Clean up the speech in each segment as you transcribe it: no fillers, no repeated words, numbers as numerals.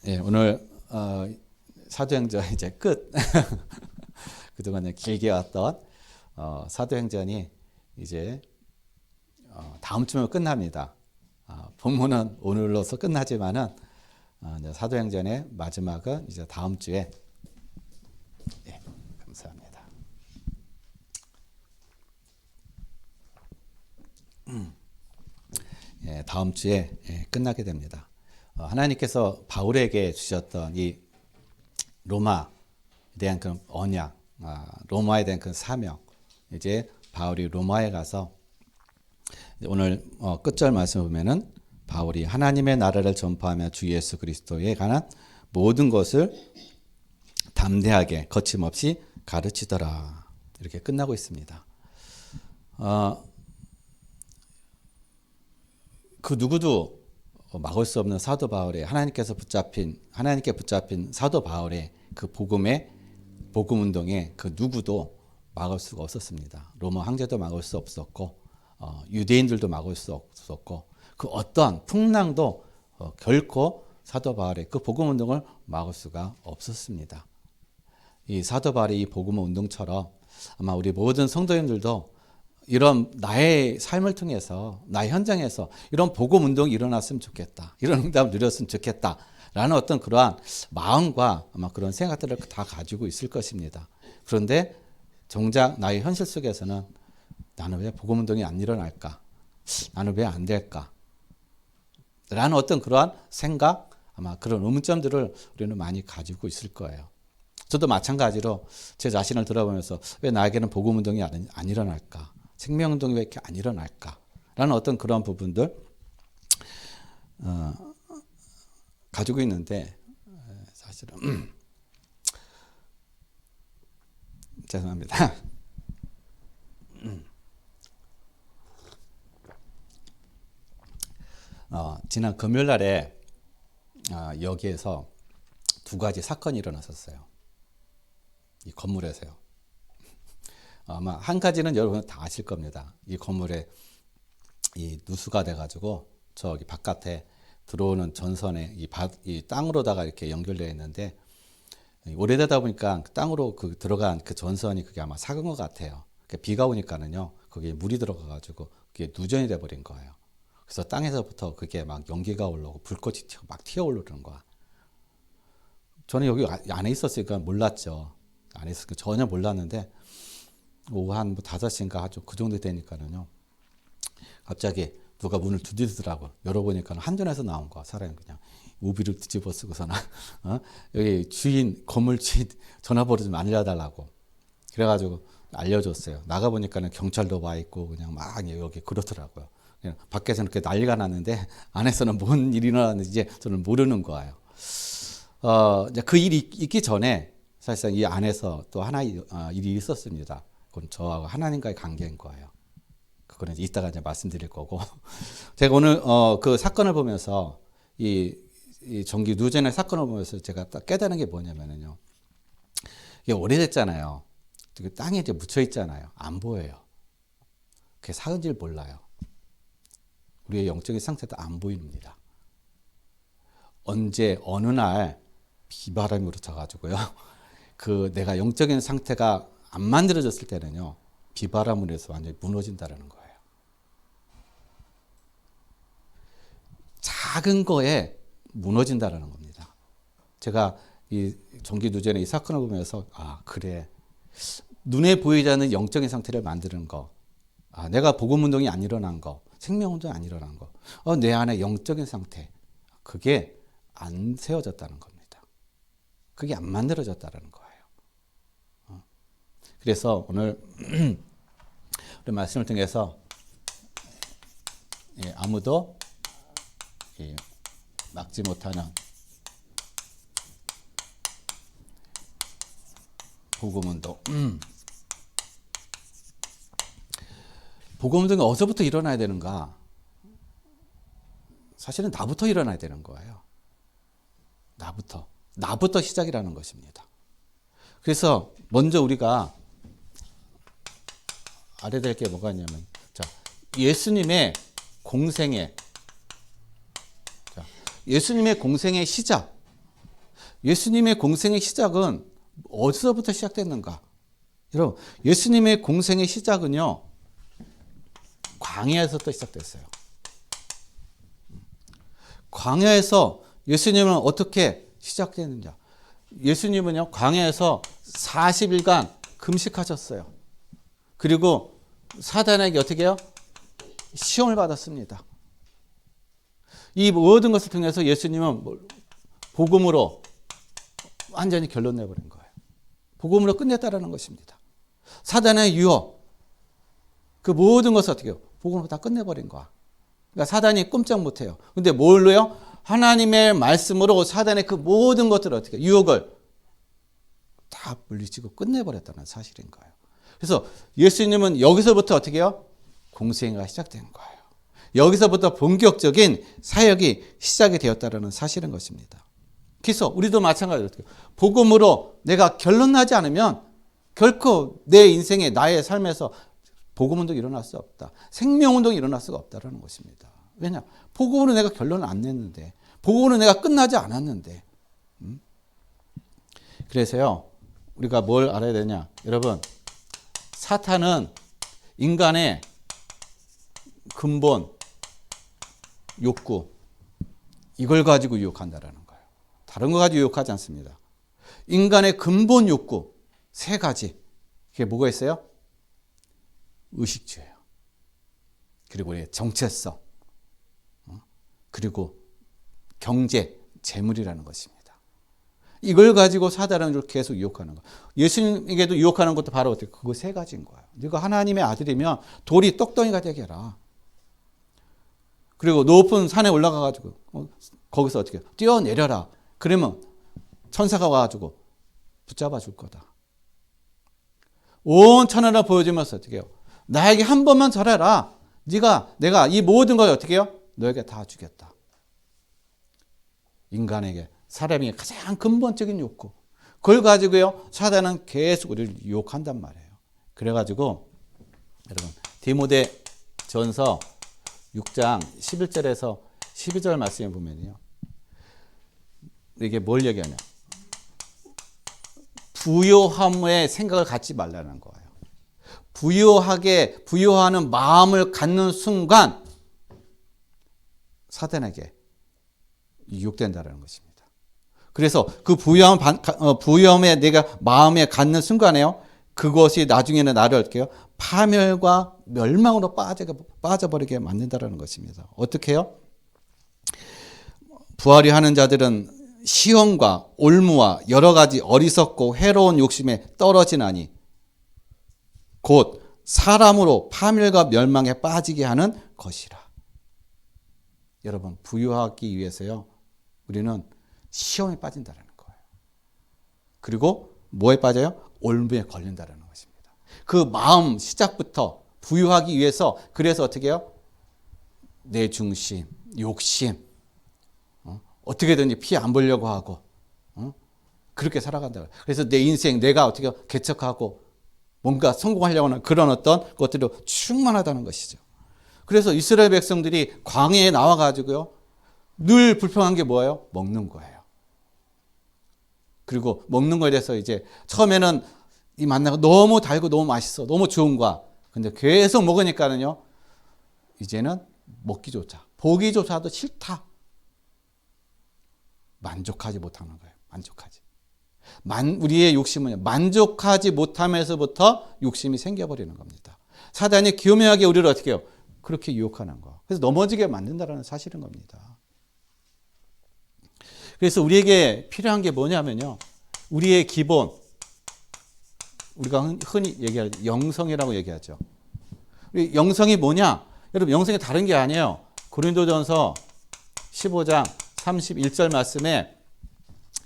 예, 오늘 사도행전 이제 끝. 그동안 길게 왔던 사도행전이 이제 다음 주면 끝납니다. 본문은 오늘로서 끝나지만은 이제 사도행전의 마지막은 이제 다음 주에. 예, 감사합니다. 예, 다음 주에 끝나게 됩니다. 하나님께서 바울에게 주셨던 이 로마에 대한 그 언약, 로마에 대한 그 사명, 이제 바울이 로마에 가서 오늘 끝절 말씀 보면은 바울이 하나님의 나라를 전파하며 주 예수 그리스도에 관한 모든 것을 담대하게 거침없이 가르치더라. 이렇게 끝나고 있습니다. 그 누구도 막을 수 없는 사도 바울의 하나님께 붙잡힌 사도 바울의 그 복음 운동에 그 누구도 막을 수가 없었습니다. 로마 황제도 막을 수 없었고 유대인들도 막을 수 없었고 그 어떠한 풍랑도 결코 사도 바울의 그 복음 운동을 막을 수가 없었습니다. 이 사도 바울의 이 복음 운동처럼 아마 우리 모든 성도님들도 이런 나의 삶을 통해서 나의 현장에서 이런 복음 운동이 일어났으면 좋겠다. 이런 응답을 누렸으면 좋겠다. 라는 어떤 그러한 마음과 아마 그런 생각들을 다 가지고 있을 것입니다. 그런데 정작 나의 현실 속에서는 나는 왜 복음 운동이 안 일어날까? 나는 왜 안 될까? 라는 어떤 그러한 생각, 아마 그런 의문점들을 우리는 많이 가지고 있을 거예요. 저도 마찬가지로 제 자신을 돌아보면서 왜 나에게는 복음 운동이 안 일어날까? 생명운동이 왜 이렇게 안 일어날까? 라는 어떤 그런 부분들 가지고 있는데 사실은 죄송합니다. 지난 금요일 날에 여기에서 두 가지 사건이 일어났었어요. 이 건물에서요. 아마 한 가지는 여러분 다 아실 겁니다. 이 건물에 이 누수가 돼가지고 저기 바깥에 들어오는 전선에 이 땅으로다가 이렇게 연결되어 있는데 오래되다 보니까 땅으로 들어간 그 전선이 그게 아마 삭은 것 같아요. 비가 오니까는요, 거기에 물이 들어가가지고 그게 누전이 돼버린 거예요. 그래서 땅에서부터 그게 막 연기가 올라오고 불꽃이 막 튀어오르는 거야. 저는 여기 안에 있었으니까 몰랐죠. 안에 있으니까 전혀 몰랐는데 오후 한 5시인가 좀 그 정도 되니까는요, 갑자기 누가 문을 두드리더라고. 열어보니까 한전에서 나온 거야. 사람이 그냥 우비를 뒤집어 쓰고서나 여기 건물 주인 전화번호 좀 알려달라고. 그래가지고 알려줬어요. 나가보니까는 경찰도 와 있고 그냥 막 여기 그렇더라고요. 그냥 밖에서는 이렇게 난리가 났는데 안에서는 뭔 일이 일어났는지 저는 모르는 거예요. 이제 그 일이 있기 전에 사실상 이 안에서 또 하나의 일이 있었습니다. 그건 저하고 하나님과의 관계인 거예요. 그거는 이따가 이제 말씀드릴 거고. 제가 오늘 그 사건을 보면서 이 전기 누전의 사건을 보면서 제가 딱 깨달은 게 뭐냐면요, 이게 오래됐잖아요. 땅에 이제 묻혀 있잖아요. 안 보여요. 그게 사은지를 몰라요. 우리의 영적인 상태도 안 보입니다. 언제 어느 날 비바람이 불어쳐가지고요, 그 내가 영적인 상태가 안 만들어졌을 때는요, 비바람으로 해서 완전히 무너진다는 거예요. 작은 거에 무너진다는 겁니다. 제가 이 전기 누전의 이 사건을 보면서 그래, 눈에 보이지 않는 영적인 상태를 만드는 거, 내가 복음 운동이 안 일어난 거, 생명 운동이 안 일어난 거, 내 안에 영적인 상태, 그게 안 세워졌다는 겁니다. 그게 안 만들어졌다는 거예요. 그래서 오늘 우리 말씀을 통해서 아무도 막지 못하는 복음 운동. 복음 운동이 어디서부터 일어나야 되는가? 사실은 나부터 일어나야 되는 거예요. 나부터 시작이라는 것입니다. 그래서 먼저 우리가 알아야 될 게 뭐가 있냐면, 예수님의 공생의 시작, 예수님의 공생의 시작은 어디서부터 시작됐는가? 여러분, 예수님의 공생의 시작은요, 광야에서부터 시작됐어요. 광야에서 예수님은 어떻게 시작됐는지. 예수님은요, 광야에서 40일간 금식하셨어요. 그리고 사단에게 어떻게 해요? 시험을 받았습니다. 이 모든 것을 통해서 예수님은 복음으로 완전히 결론 내버린 거예요. 복음으로 끝냈다라는 것입니다. 사단의 유혹, 그 모든 것을 어떻게 해요? 복음으로 다 끝내버린 거야. 그러니까 사단이 꼼짝 못해요. 근데 뭘로요? 하나님의 말씀으로 사단의 그 모든 것들을 어떻게 해요? 유혹을 다 물리치고 끝내버렸다는 사실인 거예요. 그래서 예수님은 여기서부터 어떻게 해요? 공생애가 시작된 거예요. 여기서부터 본격적인 사역이 시작이 되었다는 사실인 것입니다. 그래서 우리도 마찬가지로 복음으로 내가 결론 나지 않으면 결코 내 인생에 나의 삶에서 복음운동이 일어날 수 없다. 생명운동이 일어날 수가 없다는 것입니다. 왜냐? 복음으로 내가 결론을 안 냈는데, 복음으로 내가 끝나지 않았는데. 그래서요, 우리가 뭘 알아야 되냐? 여러분, 사탄은 인간의 근본, 욕구, 이걸 가지고 유혹한다라는 거예요. 다른 거 가지고 유혹하지 않습니다. 인간의 근본 욕구, 세 가지. 그게 뭐가 있어요? 의식주예요. 그리고 정체성, 그리고 경제, 재물이라는 것입니다. 이걸 가지고 사단을 계속 유혹하는 거예요. 예수님에게도 유혹하는 것도 바로 어떻게 그거 세 가지인 거예요. 네가 하나님의 아들이면 돌이 떡덩이가 되게 해라. 그리고 높은 산에 올라가가지고 거기서 어떻게 뛰어내려라. 그러면 천사가 와가지고 붙잡아 줄 거다. 온 천하를 보여주면서 어떻게 해요? 나에게 한 번만 절해라. 내가 이 모든 걸 어떻게 해요? 너에게 다 주겠다. 인간에게, 사람에게 가장 근본적인 욕구. 그걸 가지고요, 사단은 계속 우리를 유혹한단 말이에요. 그래가지고, 여러분, 디모데 전서 6장 11절에서 12절 말씀에 보면요. 이게 뭘 얘기하냐. 부요함의 생각을 갖지 말라는 거예요. 부요하는 마음을 갖는 순간 사단에게 유혹된다는 것입니다. 그래서 그 부요함에 내가 마음에 갖는 순간에요. 그것이 나중에는 나를 어떻게 해요? 파멸과 멸망으로 빠져버리게 만든다는 것입니다. 어떻게 해요? 부하려 하는 자들은 시험과 올무와 여러 가지 어리석고 해로운 욕심에 떨어지나니 곧 사람으로 파멸과 멸망에 빠지게 하는 것이라. 여러분, 부유하기 위해서요, 우리는 시험에 빠진다는 거예요. 그리고 뭐에 빠져요? 올무에 걸린다는 것입니다. 그 마음 시작부터 부유하기 위해서, 그래서 어떻게 해요? 내 중심, 욕심, 어떻게든지 피해 안 보려고 하고, 그렇게 살아간다. 그래서 내 인생, 내가 어떻게 개척하고 뭔가 성공하려고 하는 그런 어떤 것들로 충만하다는 것이죠. 그래서 이스라엘 백성들이 광야에 나와가지고요, 늘 불평한 게 뭐예요? 먹는 거예요. 그리고 먹는 거에 대해서 이제 처음에는 이 만나가 너무 달고 너무 맛있어, 너무 좋은 거야. 근데 계속 먹으니까는요, 이제는 먹기조차, 보기조차도 싫다. 만족하지 못하는 거예요. 만족하지. 우리의 욕심은 만족하지 못하면서부터 욕심이 생겨버리는 겁니다. 사단이 교묘하게 우리를 어떻게 해요? 그렇게 유혹하는 거. 그래서 넘어지게 만든다는 사실인 겁니다. 그래서 우리에게 필요한 게 뭐냐면요, 우리의 기본, 우리가 흔히 얘기할 영성이라고 얘기하죠. 우리 영성이 뭐냐? 여러분, 영성이 다른 게 아니에요. 고린도전서 15장 31절 말씀에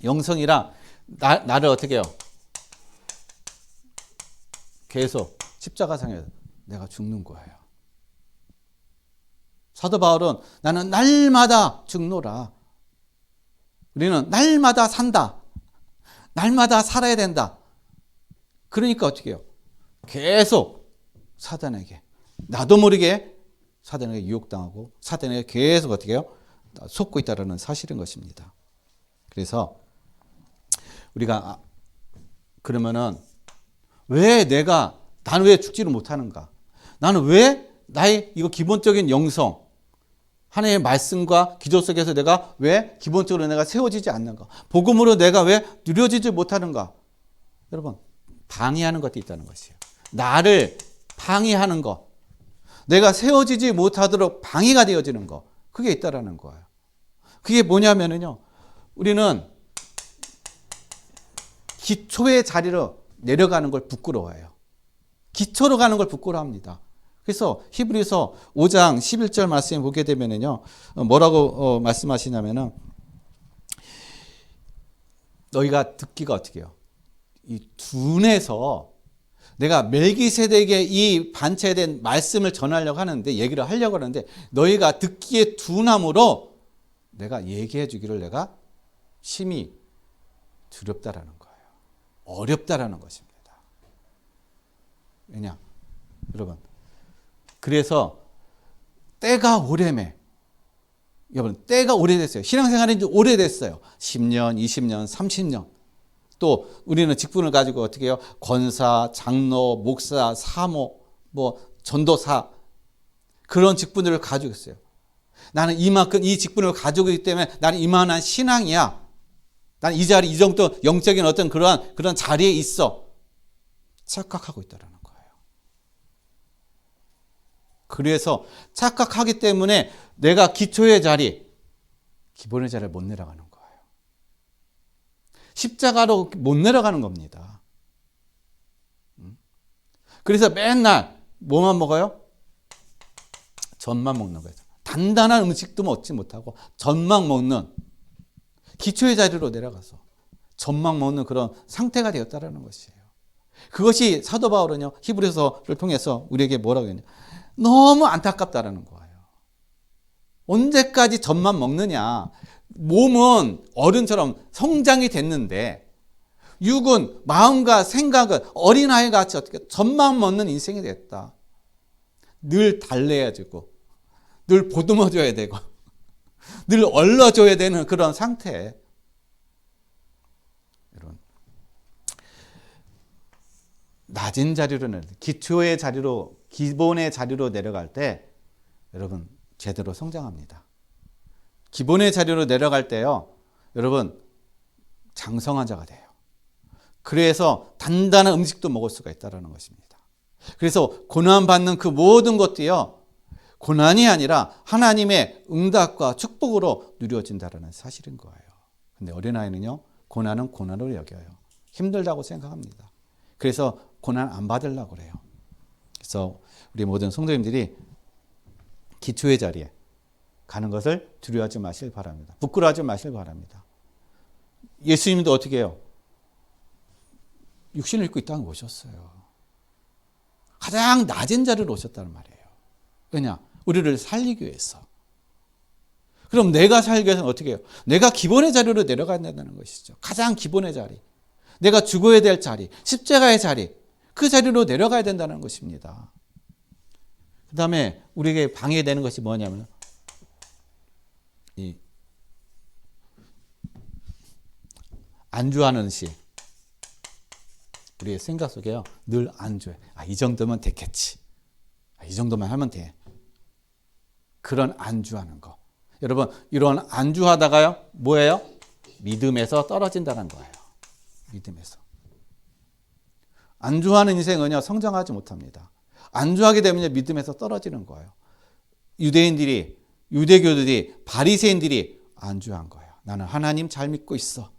영성이라 나를 어떻게 해요? 계속 십자가상에 내가 죽는 거예요. 사도 바울은 나는 날마다 죽노라. 우리는 날마다 산다. 날마다 살아야 된다. 그러니까 어떻게 해요? 계속 사단에게, 나도 모르게 사단에게 유혹당하고 사단에게 계속 어떻게 해요? 속고 있다는 사실인 것입니다. 그래서 우리가 그러면은 나는 왜 죽지를 못하는가? 나는 왜 나의 이거 기본적인 영성, 하나님의 말씀과 기도 속에서 내가 왜 기본적으로 내가 세워지지 않는가? 복음으로 내가 왜 누려지지 못하는가? 여러분, 방해하는 것도 있다는 것이에요. 나를 방해하는 것, 내가 세워지지 못하도록 방해가 되어지는 것, 그게 있다라는 거예요. 그게 뭐냐면요, 우리는 기초의 자리로 내려가는 걸 부끄러워해요. 기초로 가는 걸 부끄러워합니다. 그래서 히브리서 5장 11절 말씀을 보게 되면요, 뭐라고 말씀하시냐면은, 너희가 듣기가 어떻게 해요? 이 둔에서 내가 멜기세덱의 이 반체된 말씀을 전하려고 하는데, 얘기를 하려고 하는데, 너희가 듣기에 둔함으로 내가 얘기해 주기를 내가 심히 두렵다라는 거예요. 어렵다라는 것입니다. 왜냐? 여러분, 그래서 때가 오래매. 여러분, 때가 오래됐어요. 신앙생활이 이제 오래됐어요. 10년, 20년, 30년. 또 우리는 직분을 가지고 어떻게 해요? 권사, 장로, 목사, 사모, 전도사, 그런 직분들을 가지고 있어요. 나는 이만큼 이 직분을 가지고 있기 때문에 나는 이만한 신앙이야. 나는 이 자리, 이 정도 영적인 어떤 그런 자리에 있어. 착각하고 있다라는 거예요. 그래서 착각하기 때문에 내가 기초의 자리, 기본의 자리를 못 내려가는 거예요. 십자가로 못 내려가는 겁니다. 그래서 맨날 뭐만 먹어요? 전만 먹는 거예요. 단단한 음식도 먹지 못하고 전만 먹는, 기초의 자리로 내려가서 전만 먹는 그런 상태가 되었다라는 것이에요. 그것이 사도 바울은요, 히브리서를 통해서 우리에게 뭐라고 했냐? 너무 안타깝다라는 거예요. 언제까지 젖만 먹느냐? 몸은 어른처럼 성장이 됐는데 육은 마음과 생각은 어린아이 같이 어떻게 젖만 먹는 인생이 됐다. 늘 달래야 되고, 늘 보듬어줘야 되고, 늘 얼러줘야 되는 그런 상태. 여러분, 낮은 자리로 기초의 자리로, 기본의 자리로 내려갈 때 여러분 제대로 성장합니다. 기본의 자리로 내려갈 때요, 여러분 장성한 자가 돼요. 그래서 단단한 음식도 먹을 수가 있다는 것입니다. 그래서 고난받는 그 모든 것도요, 고난이 아니라 하나님의 응답과 축복으로 누려진다는 사실인 거예요. 근데 어린아이는요, 고난은 고난으로 여겨요. 힘들다고 생각합니다. 그래서 고난 안 받으려고 그래요. 그래서 우리 모든 성도님들이 기초의 자리에 가는 것을 두려워하지 마실 바랍니다. 부끄러워하지 마실 바랍니다. 예수님도 어떻게 해요? 육신을 입고 이 땅에 오셨어요. 가장 낮은 자리로 오셨다는 말이에요. 왜냐? 우리를 살리기 위해서. 그럼 내가 살기 위해서는 어떻게 해요? 내가 기본의 자리로 내려가야 된다는 것이죠. 가장 기본의 자리. 내가 죽어야 될 자리, 십자가의 자리, 그 자리로 내려가야 된다는 것입니다. 그 다음에 우리에게 방해되는 것이 뭐냐면, 이 안주하는 시. 우리의 생각 속에요, 늘 안주해. 이 정도면 됐겠지. 이 정도만 하면 돼. 그런 안주하는 거. 여러분, 이런 안주하다가요, 뭐예요? 믿음에서 떨어진다는 거예요. 믿음에서. 안주하는 인생은요, 성장하지 못합니다. 안주하게 되면 믿음에서 떨어지는 거예요. 유대교들이, 바리새인들이 안주한 거예요. 나는 하나님 잘 믿고 있어.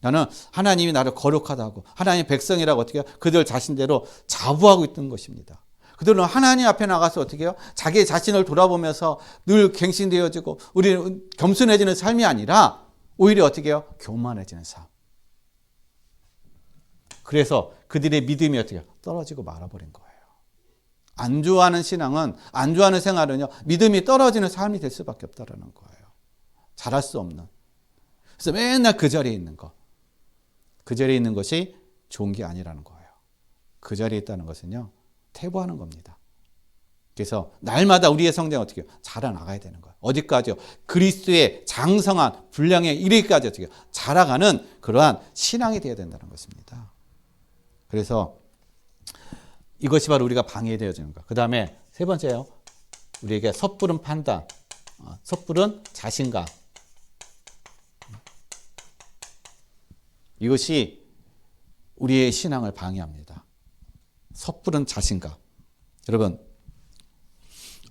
나는 하나님이 나를 거룩하다고, 하나님의 백성이라고 어떻게 해요? 그들 자신대로 자부하고 있던 것입니다. 그들은 하나님 앞에 나가서 어떻게 해요? 자기 자신을 돌아보면서 늘 갱신되어지고, 우리는 겸손해지는 삶이 아니라 오히려 어떻게 해요? 교만해지는 삶. 그래서 그들의 믿음이 어떻게 해요? 떨어지고 말아버린 거예요. 안주하는 신앙은, 안주하는 생활은요, 믿음이 떨어지는 삶이 될 수밖에 없다는 거예요. 잘할 수 없는. 그래서 맨날 그 자리에 있는 거. 그 자리에 있는 것이 좋은 게 아니라는 거예요. 그 자리에 있다는 것은요, 퇴보하는 겁니다. 그래서 날마다 우리의 성장은 어떻게 해요? 자라나가야 되는 거예요. 어디까지요? 그리스도의 장성한 분량에 이르기까지 어떻게 해요? 자라가는 그러한 신앙이 되어야 된다는 것입니다. 그래서 이것이 바로 우리가 방해되어지는 거. 그 다음에 세 번째요. 우리에게 섣부른 판단, 섣부른 자신감. 이것이 우리의 신앙을 방해합니다. 섣부른 자신감. 여러분,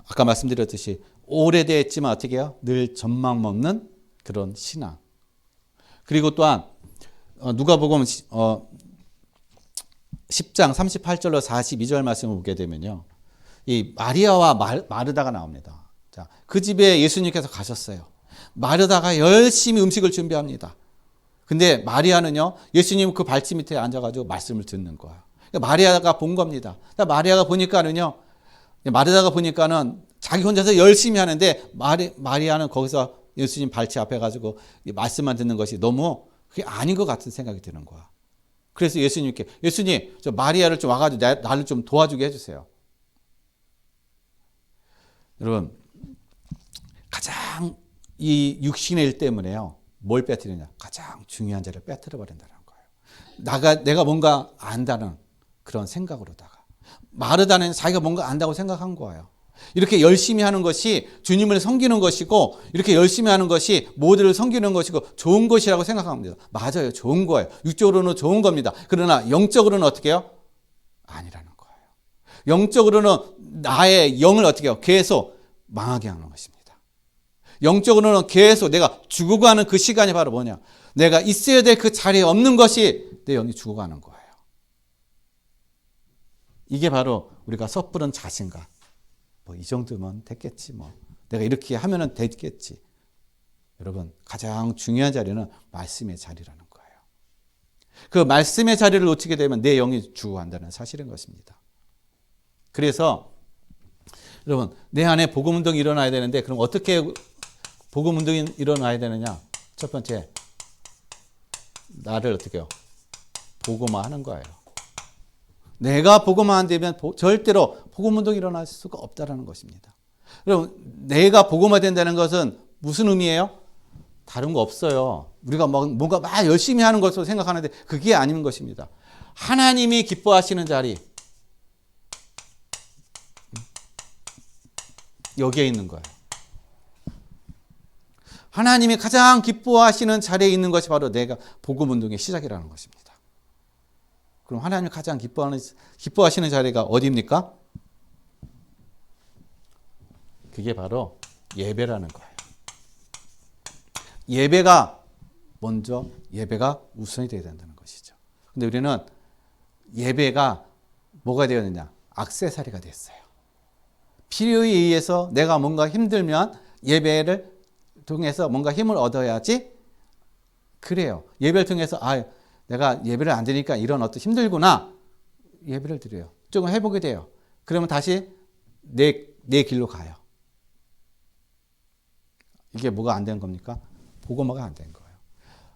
아까 말씀드렸듯이 오래됐지만 어떻게 해요? 늘 전망 없는 그런 신앙. 그리고 또한 누가복음 10장 38절로 42절 말씀을 보게 되면요. 이 마리아와 마르다가 나옵니다. 자, 그 집에 예수님께서 가셨어요. 마르다가 열심히 음식을 준비합니다. 근데 마리아는요, 예수님 그 발치 밑에 앉아가지고 말씀을 듣는 거예요. 그러니까 마리아가 본 겁니다. 그러니까 마르다가 보니까는 자기 혼자서 열심히 하는데 마리아는 거기서 예수님 발치 앞에 가지고 말씀만 듣는 것이 너무 그게 아닌 것 같은 생각이 드는 거야. 그래서 예수님께, 예수님, 저 마리아를 좀 와가지고 나를 좀 도와주게 해주세요. 여러분, 가장 이 육신의 일 때문에요. 뭘 빼뜨리냐? 가장 중요한 자를 빼뜨려 버린다는 거예요. 내가 뭔가 안다는 그런 생각으로다가. 마르다는 자기가 뭔가 안다고 생각한 거예요. 이렇게 열심히 하는 것이 주님을 섬기는 것이고, 이렇게 열심히 하는 것이 모두를 섬기는 것이고 좋은 것이라고 생각합니다. 맞아요. 좋은 거예요. 육적으로는 좋은 겁니다. 그러나 영적으로는 어떻게 해요? 아니라는 거예요. 영적으로는 나의 영을 어떻게 해요? 계속 망하게 하는 것입니다. 영적으로는 계속 내가 죽어가는 그 시간이 바로 뭐냐? 내가 있어야 될 그 자리에 없는 것이 내 영이 죽어가는 거예요. 이게 바로 우리가 섣부른 자신감. 뭐 이 정도면 됐겠지 뭐. 내가 이렇게 하면은 됐겠지. 여러분, 가장 중요한 자리는 말씀의 자리라는 거예요. 그 말씀의 자리를 놓치게 되면 내 영이 죽어간다는 사실인 것입니다. 그래서 여러분, 내 안에 복음 운동이 일어나야 되는데, 그럼 어떻게 복음 운동이 일어나야 되느냐? 첫 번째, 나를 어떻게 해요? 복음화하는 거예요. 내가 복음화 안 되면 절대로 복음 운동이 일어날 수가 없다는 것입니다. 여러분, 내가 복음화 된다는 것은 무슨 의미예요? 다른 거 없어요. 우리가 뭔가 막 열심히 하는 것으로 생각하는데 그게 아닌 것입니다. 하나님이 기뻐하시는 자리, 여기에 있는 거예요. 하나님이 가장 기뻐하시는 자리에 있는 것이 바로 내가 복음 운동의 시작이라는 것입니다. 그럼 하나님이 가장 기뻐하시는 자리가 어디입니까? 그게 바로 예배라는 거예요. 예배가 우선이 되어야 된다는 것이죠. 근데 우리는 예배가 뭐가 되었느냐? 액세서리가 됐어요. 필요에 의해서 내가 뭔가 힘들면 예배를 통해서 뭔가 힘을 얻어야지. 그래요. 예배를 통해서 내가 예배를 안 드리니까 이런 어떤 힘들구나. 예배를 드려요. 조금 해보게 돼요. 그러면 다시 내 길로 가요. 이게 뭐가 안 된 겁니까? 복음화가 안 된 거예요.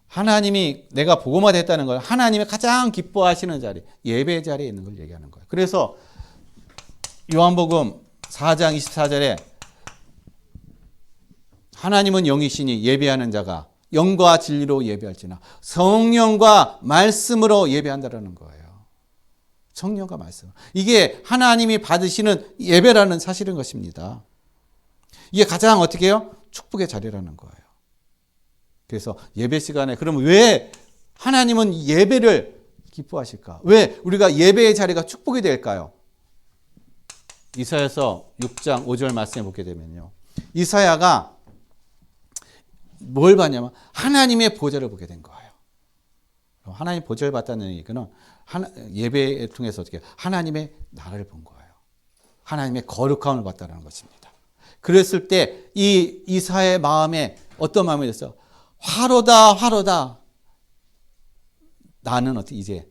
하나님이 내가 복음화 됐다는 걸 하나님이 가장 기뻐하시는 자리, 예배 자리에 있는 걸 얘기하는 거예요. 그래서 요한복음 4장 24절에 하나님은 영이시니 예배하는 자가 영과 진리로 예배할지나 성령과 말씀으로 예배한다라는 거예요. 성령과 말씀. 이게 하나님이 받으시는 예배라는 사실인 것입니다. 이게 가장 어떻게 해요? 축복의 자리라는 거예요. 그래서 예배 시간에 그러면 왜 하나님은 예배를 기뻐하실까? 왜 우리가 예배의 자리가 축복이 될까요? 이사야서 6장 5절 말씀에 보게 되면요. 이사야가 뭘 봤냐면 하나님의 보좌를 보게 된 거예요. 하나님 보좌를 봤다는 얘기는 예배를 통해서 어떻게 하나님의 나라를 본 거예요. 하나님의 거룩함을 봤다는 것입니다. 그랬을 때 이 이사야의 마음에 어떤 마음이 됐어요? 화로다. 나는 어떻게 이제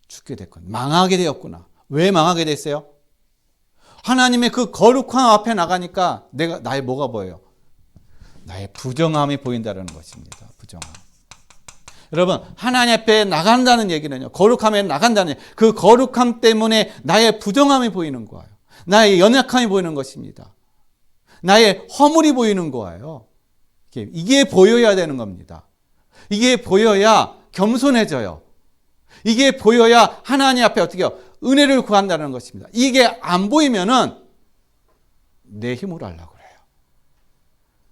죽게 됐구나. 망하게 되었구나. 왜 망하게 됐어요? 하나님의 그 거룩함 앞에 나가니까 나의 뭐가 보여요? 나의 부정함이 보인다는 것입니다. 부정함. 여러분, 하나님 앞에 나간다는 얘기는요. 거룩함에 나간다는 얘기. 그 거룩함 때문에 나의 부정함이 보이는 거예요. 나의 연약함이 보이는 것입니다. 나의 허물이 보이는 거예요. 이게 보여야 되는 겁니다. 이게 보여야 겸손해져요. 이게 보여야 하나님 앞에 어떻게 해요? 은혜를 구한다는 것입니다. 이게 안 보이면은 내 힘으로 하려고 그래요.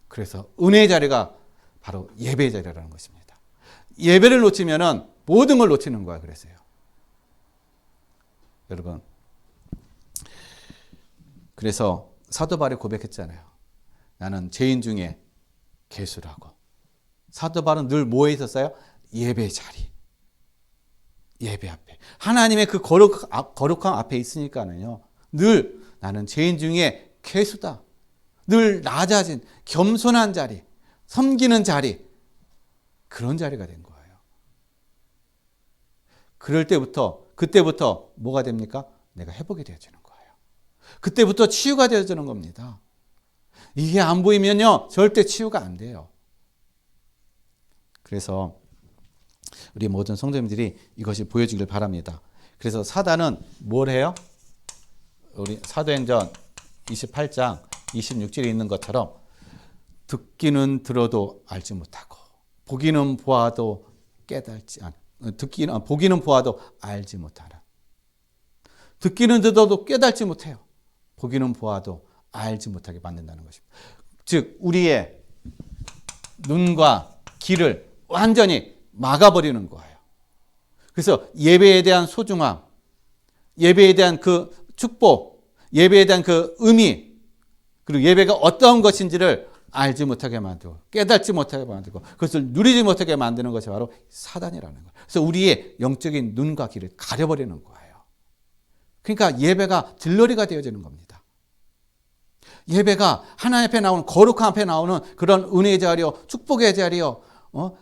그래서 은혜의 자리가 바로 예배의 자리라는 것입니다. 예배를 놓치면은 모든 걸 놓치는 거야. 그래서요. 여러분, 그래서 사도 바울이 고백했잖아요. 나는 죄인 중에 괴수라고. 사도 바울은 늘 뭐에 있었어요? 예배 자리. 예배 앞에. 하나님의 그 거룩함 앞에 있으니까는요. 늘 나는 죄인 중에 괴수다. 늘 낮아진 겸손한 자리, 섬기는 자리, 그런 자리가 된 거예요. 그때부터 뭐가 됩니까? 내가 회복이 되어지는 거예요. 그때부터 치유가 되어지는 겁니다. 이게 안 보이면요, 절대 치유가 안 돼요. 그래서 우리 모든 성도님들이 이것이 보여지길 바랍니다. 그래서 사단은 뭘 해요? 우리 사도행전 28장 26절에 있는 것처럼 듣기는 들어도 알지 못하고 보기는 보아도 보기는 보아도 알지 못하는, 듣기는 들어도 깨닫지 못해요. 보기는 보아도 알지 못하게 만든다는 것입니다. 즉 우리의 눈과 귀를 완전히 막아버리는 거예요. 그래서 예배에 대한 소중함, 예배에 대한 그 축복, 예배에 대한 그 의미, 그리고 예배가 어떤 것인지를 알지 못하게 만들고 깨닫지 못하게 만들고 그것을 누리지 못하게 만드는 것이 바로 사단이라는 거예요. 그래서 우리의 영적인 눈과 귀를 가려버리는 거예요. 그러니까 예배가 들러리가 되어지는 겁니다. 예배가 하나님 앞에 나오는, 거룩한 앞에 나오는 그런 은혜의 자리요, 축복의 자리요,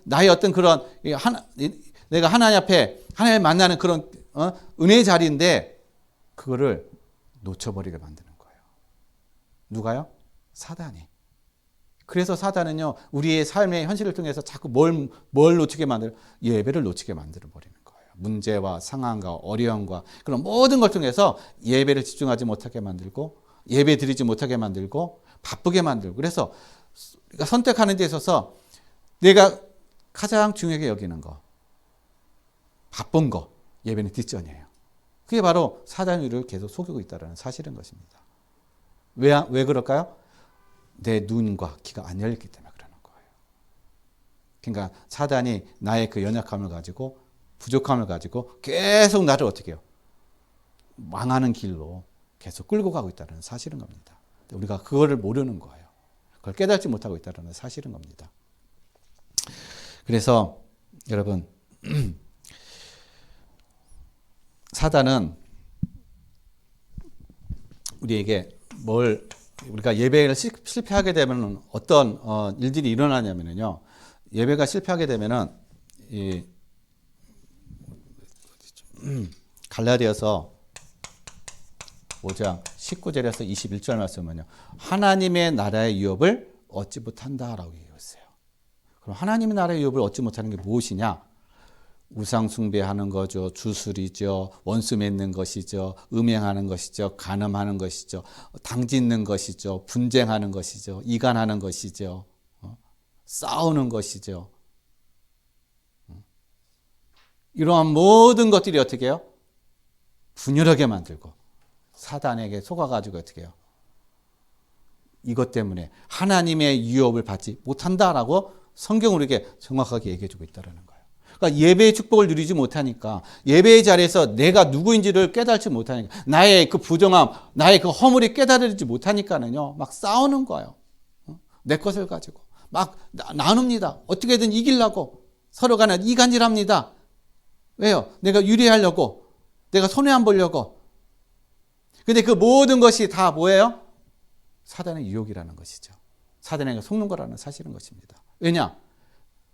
나의 어떤 그런 내가 하나님 앞에 하나님 만나는 그런 은혜의 자리인데 그거를 놓쳐버리게 만드는 거예요. 누가요? 사단이. 그래서 사단은요, 우리의 삶의 현실을 통해서 자꾸 뭘 놓치게 만들어요? 예배를 놓치게 만들어 버리는 거예요. 문제와 상황과 어려움과 그런 모든 걸 통해서 예배를 집중하지 못하게 만들고, 예배 드리지 못하게 만들고, 바쁘게 만들고. 그래서 우리가 선택하는 데 있어서 내가 가장 중요하게 여기는 거, 바쁜 거, 예배는 뒷전이에요. 그게 바로 사단이 우리를 계속 속이고 있다는 사실인 것입니다. 왜 그럴까요? 내 눈과 귀가 안 열렸기 때문에 그러는 거예요. 그러니까 사단이 나의 그 연약함을 가지고, 부족함을 가지고 계속 나를 어떻게 해요? 망하는 길로 계속 끌고 가고 있다는 사실인 겁니다. 우리가 그거를 모르는 거예요. 그걸 깨닫지 못하고 있다는 사실인 겁니다. 그래서 여러분, 사단은 우리에게 우리가 예배를 실패하게 되면 어떤 일들이 일어나냐면요. 예배가 실패하게 되면은 갈라디아서 5장 19절에서 21절 말씀은요. 하나님의 나라의 유업을 얻지 못한다라고 얘기했어요. 그럼 하나님의 나라의 유업을 얻지 못하는 게 무엇이냐? 우상 숭배하는 거죠. 주술이죠. 원수 맺는 것이죠. 음행하는 것이죠. 간음하는 것이죠. 당짓는 것이죠. 분쟁하는 것이죠. 이간하는 것이죠. 싸우는 것이죠. 이러한 모든 것들이 어떻게 해요? 분열하게 만들고 사단에게 속아가지고 어떻게 해요? 이것 때문에 하나님의 유업을 받지 못한다라고 성경은 우리에게 정확하게 얘기해주고 있다는 거예요. 그러니까 예배의 축복을 누리지 못하니까, 예배의 자리에서 내가 누구인지를 깨닫지 못하니까, 나의 그 부정함, 나의 그 허물이 깨달아지지 못하니까는요, 막 싸우는 거예요. 내 것을 가지고 막 나눕니다. 어떻게든 이기려고 서로 간에 이간질합니다. 왜요? 내가 유리하려고, 내가 손해 안 보려고. 근데 그 모든 것이 다 뭐예요? 사단의 유혹이라는 것이죠. 사단에게 속는 거라는 사실인 것입니다. 왜냐?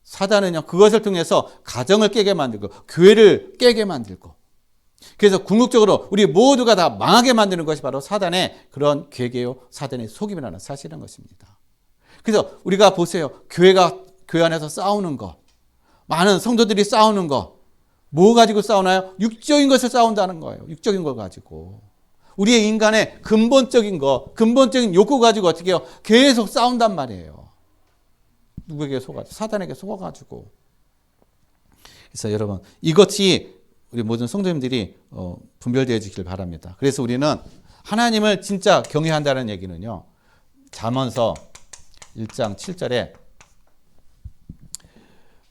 사단은요, 그것을 통해서 가정을 깨게 만들고, 교회를 깨게 만들고, 그래서 궁극적으로 우리 모두가 다 망하게 만드는 것이 바로 사단의 그런 계계요, 사단의 속임이라는 사실인 것입니다. 그래서 우리가 보세요. 교회 안에서 싸우는 거, 많은 성도들이 싸우는 거, 뭐 가지고 싸우나요? 육적인 것을 싸운다는 거예요. 육적인 걸 가지고. 우리의 인간의 근본적인 근본적인 욕구 가지고 어떻게 해요? 계속 싸운단 말이에요. 누구에게 속아가지고, 사단에게 속아가지고. 그래서 여러분, 이것이 우리 모든 성도님들이 분별되어 지길 바랍니다. 그래서 우리는 하나님을 진짜 경외한다는 얘기는요, 잠언서 1장 7절에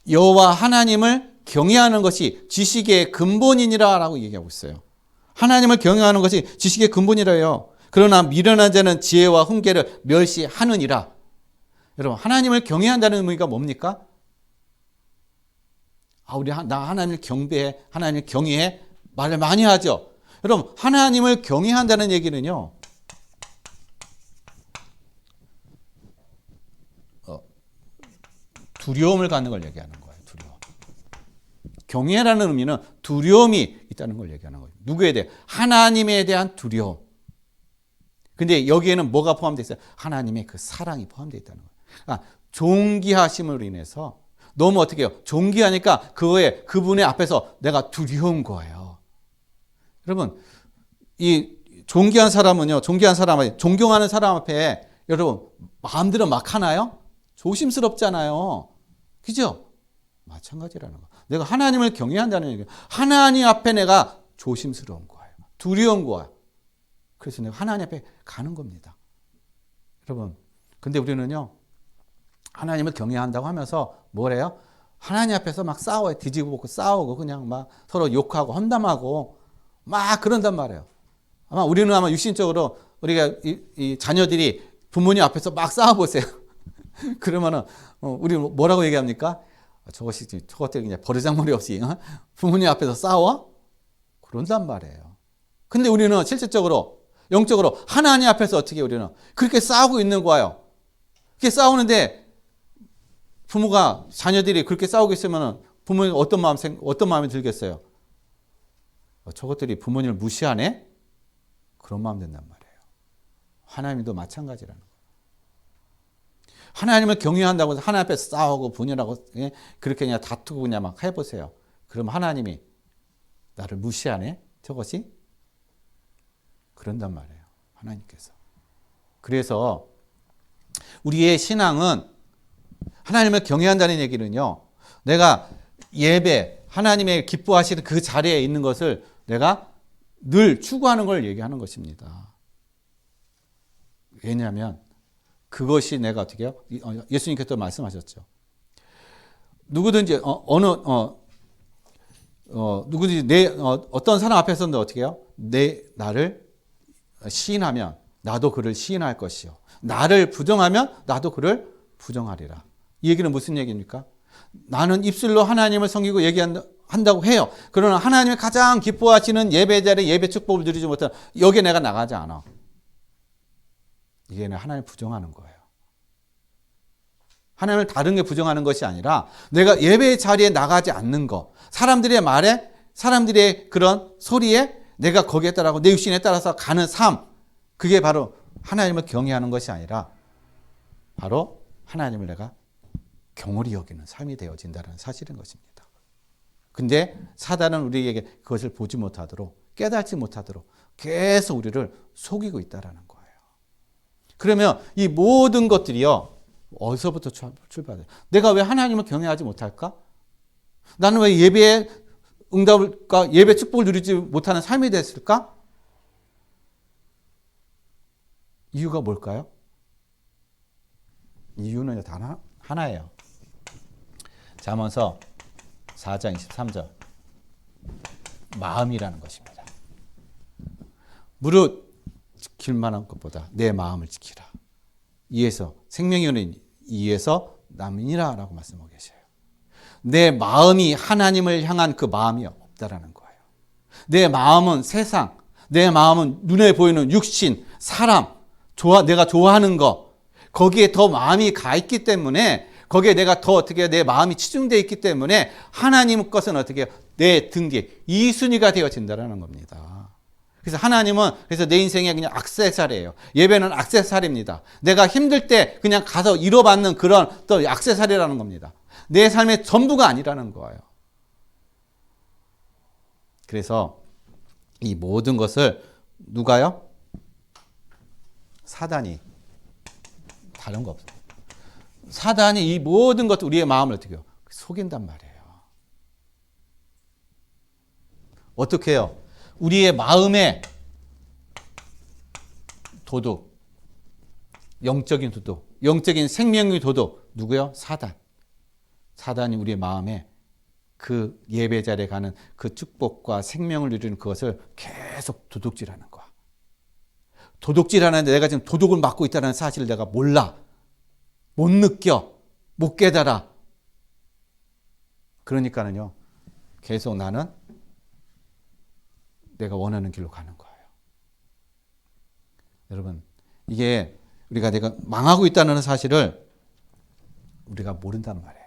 여호와 하나님을 경외하는 것이 지식의 근본이니라 라고 얘기하고 있어요. 하나님을 경외하는 것이 지식의 근본이라요. 그러나 미련한 자는 지혜와 훈계를 멸시하느니라. 여러분, 하나님을 경외한다는 의미가 뭡니까? 나 하나님을 경배해, 하나님을 경외해 말을 많이 하죠. 여러분, 하나님을 경외한다는 얘기는요, 두려움을 갖는 걸 얘기하는 거예요. 두려움. 경외라는 의미는 두려움이 있다는 걸 얘기하는 거예요. 누구에 대해? 하나님에 대한 두려움. 근데 여기에는 뭐가 포함되어 있어요? 하나님의 그 사랑이 포함되어 있다는 거예요. 그러니까 존귀하심으로 인해서 너무 어떻게 해요? 존귀하니까 그분의 앞에서 내가 두려운 거예요. 여러분, 이 존귀한 사람은요, 존경하는 사람 앞에 여러분 마음대로 막 하나요? 조심스럽잖아요. 그죠? 마찬가지라는 거. 내가 하나님을 경외한다는 얘기예요. 하나님 앞에 내가 조심스러운 거예요. 두려운 거예요. 그래서 내가 하나님 앞에 가는 겁니다. 여러분, 근데 우리는요, 하나님을 경외한다고 하면서 뭐래요? 하나님 앞에서 막 싸워요. 뒤지고 볶고 싸우고 그냥 막 서로 욕하고 험담하고 막 그런단 말이에요. 우리는 아마 육신적으로 우리가 이 자녀들이 부모님 앞에서 막 싸워보세요. 그러면은 우리 뭐라고 얘기합니까? 저것들이 그냥 버르장머리 없이 부모님 앞에서 싸워? 그런단 말이에요. 근데 우리는 실질적으로 영적으로 하나님 앞에서 어떻게 우리는 그렇게 싸우고 있는 거예요. 그렇게 싸우는데 부모가 자녀들이 그렇게 싸우고 있으면 부모님 어떤 마음이 들겠어요? 저것들이 부모님을 무시하네? 그런 마음 든단 말이에요. 하나님도 마찬가지라는 거예요. 하나님을 경외한다고 해서 하나님 앞에서 싸우고 분열하고 그렇게 그냥 다투고 그냥 막 해보세요. 그럼 하나님이 나를 무시하네? 저것이? 그런단 말이에요. 하나님께서. 그래서 우리의 신앙은 하나님을 경외한다는 얘기는요, 내가 예배, 하나님의 기뻐하시는 그 자리에 있는 것을 내가 늘 추구하는 걸 얘기하는 것입니다. 왜냐하면 그것이 내가 어떻게 해요? 예수님께서 말씀하셨죠. 누구든지 누구든지 어떤 사람 앞에서는 어떻게 해요? 나를 시인하면 나도 그를 시인할 것이요. 나를 부정하면 나도 그를 부정하리라. 이 얘기는 무슨 얘기입니까? 나는 입술로 하나님을 섬기고 얘기한다고 해요. 그러나 하나님이 가장 기뻐하시는 예배 자리에 예배 축복을 누리지 못하는 여기에 내가 나가지 않아. 이게 하나님을 부정하는 거예요. 하나님을 다른 게 부정하는 것이 아니라 내가 예배 자리에 나가지 않는 거, 사람들의 말에, 사람들의 그런 소리에 내가 거기에 따라서 내 육신에 따라서 가는 삶, 그게 바로 하나님을 경외하는 것이 아니라 바로 하나님을 내가 경홀히 여기는 삶이 되어진다는 사실인 것입니다. 근데 사단은 우리에게 그것을 보지 못하도록, 깨닫지 못하도록 계속 우리를 속이고 있다는 거예요. 그러면 이 모든 것들이요, 어디서부터 출발해요? 내가 왜 하나님을 경외하지 못할까? 나는 왜 예배의 응답을까? 예배 축복을 누리지 못하는 삶이 됐을까? 이유가 뭘까요? 이유는 단 하나예요. 잠언서 4장 23절. 마음이라는 것입니다. 무릇 지킬 만한 것보다 내 마음을 지키라. 이에서 생명이 오는 이에서 남이니라 라고 말씀하고 계셔요. 내 마음이 하나님을 향한 그 마음이 없다라는 거예요. 내 마음은 세상, 내 마음은 눈에 보이는 육신, 사람, 내가 좋아하는 거, 거기에 더 마음이 가 있기 때문에, 거기에 내가 더 어떻게 내 마음이 치중되어 있기 때문에 하나님 것은 어떻게 내 등 뒤에 이순위가 되어진다는 겁니다. 그래서 하나님은 그래서 내 인생에 그냥 액세서리예요. 예배는 액세서리입니다. 내가 힘들 때 그냥 가서 이뤄받는 그런 또 액세서리라는 겁니다. 내 삶의 전부가 아니라는 거예요. 그래서 이 모든 것을 누가요? 사단이. 다른 거 없어요. 사단이 이 모든 것, 우리의 마음을 어떻게 해요? 속인단 말이에요. 어떻게 해요? 우리의 마음의 도둑, 영적인 도둑, 영적인 생명의 도둑, 누구요? 사단. 사단이 우리의 마음에 그 예배 자리에 가는 그 축복과 생명을 누리는 그것을 계속 도둑질하는 거야. 도둑질하는데 내가 지금 도둑을 맞고 있다는 사실을 내가 몰라. 못 느껴. 못 깨달아. 그러니까는요, 계속 나는 내가 원하는 길로 가는 거예요. 여러분, 이게 우리가 내가 망하고 있다는 사실을 우리가 모른단 말이에요.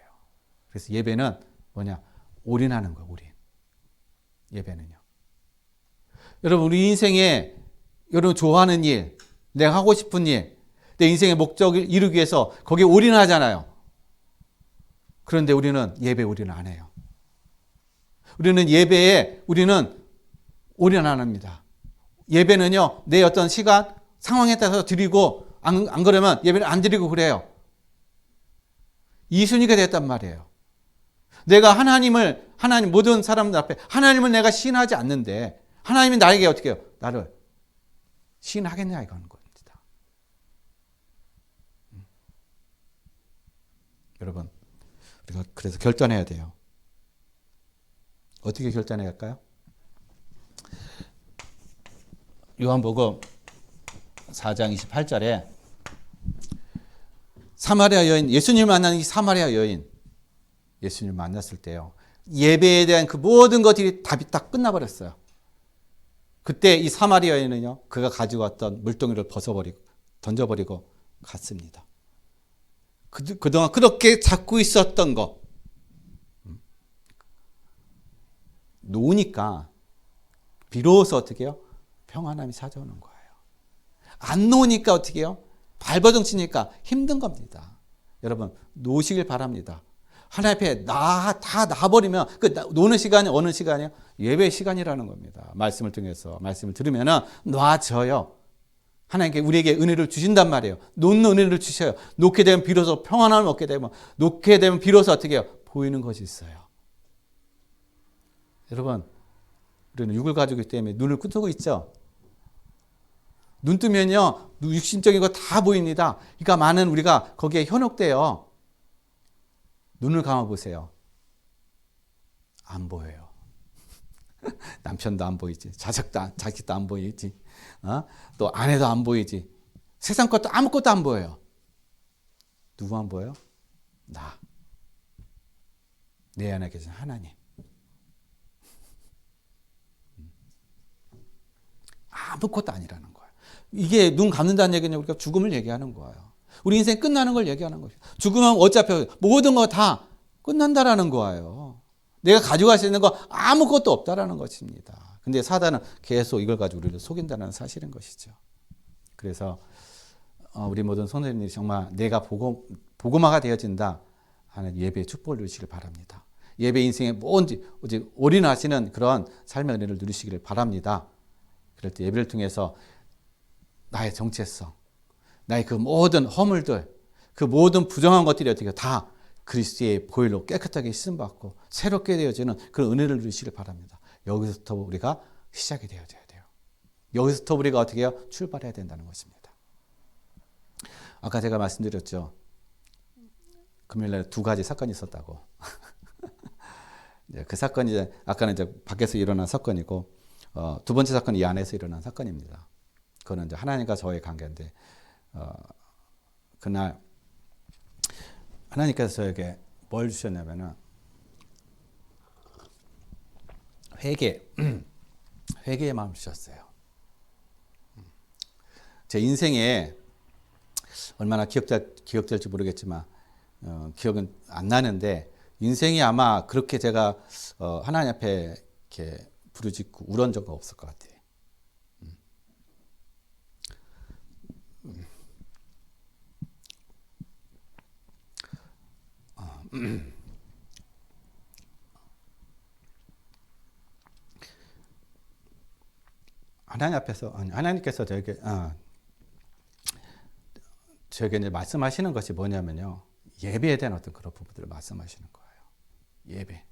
그래서 예배는 뭐냐? 올인하는 거예요, 올인. 예배는요. 여러분, 우리 인생에 여러분 좋아하는 일, 내가 하고 싶은 일, 내 인생의 목적을 이루기 위해서 거기에 올인하잖아요. 그런데 우리는 예배에 올인 안 해요. 우리는 예배에 우리는 올인 안 합니다. 예배는요, 내 어떤 시간, 상황에 따라서 드리고, 안 그러면 예배를 안 드리고 그래요. 이순위가 됐단 말이에요. 내가 하나님, 모든 사람들 앞에 하나님을 내가 시인하지 않는데, 하나님이 나에게 어떻게 해요? 나를 시인하겠냐, 이거는 겁니다. 여러분, 우리가 그래서 결단해야 돼요. 어떻게 결단해야 할까요? 요한복음 4장 28절에 사마리아 여인, 예수님을 만나는 이 사마리아 여인, 예수님을 만났을 때요, 예배에 대한 그 모든 것들이 답이 딱 끝나버렸어요. 그때 이 사마리아 여인은요, 그가 가지고 왔던 물동이를 벗어버리고 던져버리고 갔습니다. 그동안 그렇게 잡고 있었던 거 놓으니까 비로소 어떻게 해요? 평안함이 찾아오는 거예요. 안 놓으니까 어떻게 해요? 발버둥 치니까 힘든 겁니다. 여러분, 놓으시길 바랍니다. 하나님 앞에 다 놔버리면 그 노는 시간이 어느 시간이에요? 예배 시간이라는 겁니다. 말씀을 통해서 말씀을 들으면 놔져요. 하나님께 우리에게 은혜를 주신단 말이에요. 놓는 은혜를 주셔요. 놓게 되면 비로소 평안함을 얻게 되면, 놓게 되면 비로소 어떻게 해요? 보이는 것이 있어요. 여러분, 우리는 육을 가지고 있기 때문에 눈을 뜨고 있죠. 눈 뜨면요, 육신적인 거 다 보입니다. 그러니까 많은 우리가 거기에 현혹돼요. 눈을 감아보세요. 안 보여요. 남편도 안 보이지. 자식도 안 보이지. 또 아내도 안 보이지. 세상 것도 아무것도 안 보여요. 누구 안 보여요? 나. 내 안에 계신 하나님. 아무것도 아니라는 거예요. 이게 눈 감는다는 얘기는 우리가 죽음을 얘기하는 거예요. 우리 인생 끝나는 걸 얘기하는 거예요. 죽으면 어차피 모든 거 다 끝난다라는 거예요. 내가 가져갈 수 있는 거 아무것도 없다라는 것입니다. 근데 사단은 계속 이걸 가지고 우리를 속인다는 사실인 것이죠. 그래서 우리 모든 성도님들이 정말 내가 복음화가 되어진다 하는 예배의 축복을 누리시길 바랍니다. 예배 인생에 뭔지 올인하시는 그런 삶의 은혜를 누리시기를 바랍니다. 그럴 때 예배를 통해서 나의 정체성, 나의 그 모든 허물들, 그 모든 부정한 것들이 어떻게 다 그리스도의 보혈로 깨끗하게 씻음받고 새롭게 되어지는 그런 은혜를 누리시길 바랍니다. 여기서부터 우리가 시작이 되어져야 돼요. 여기서부터 우리가 어떻게 해요? 출발해야 된다는 것입니다. 아까 제가 말씀드렸죠. 금요일날 2가지 사건이 있었다고. 그 사건이 아까는 이제 밖에서 일어난 사건이고, 2번째 사건은 이 안에서 일어난 사건입니다. 그거는 이제 하나님과 저의 관계인데, 그날 하나님께서 저에게 뭘 주셨냐면은 회개의 마음을 주셨어요. 제 인생에 얼마나 기억될지 모르겠지만 기억은 안 나는데 인생이 아마 그렇게 제가 하나님 앞에 이렇게 부르짖고 울은 적은 없을 것 같아요. 하나님 앞에서 하나님께서 저에게 이제 말씀하시는 것이 뭐냐면요. 예배에 대한 어떤 그런 부분들을 말씀하시는 거예요. 예배.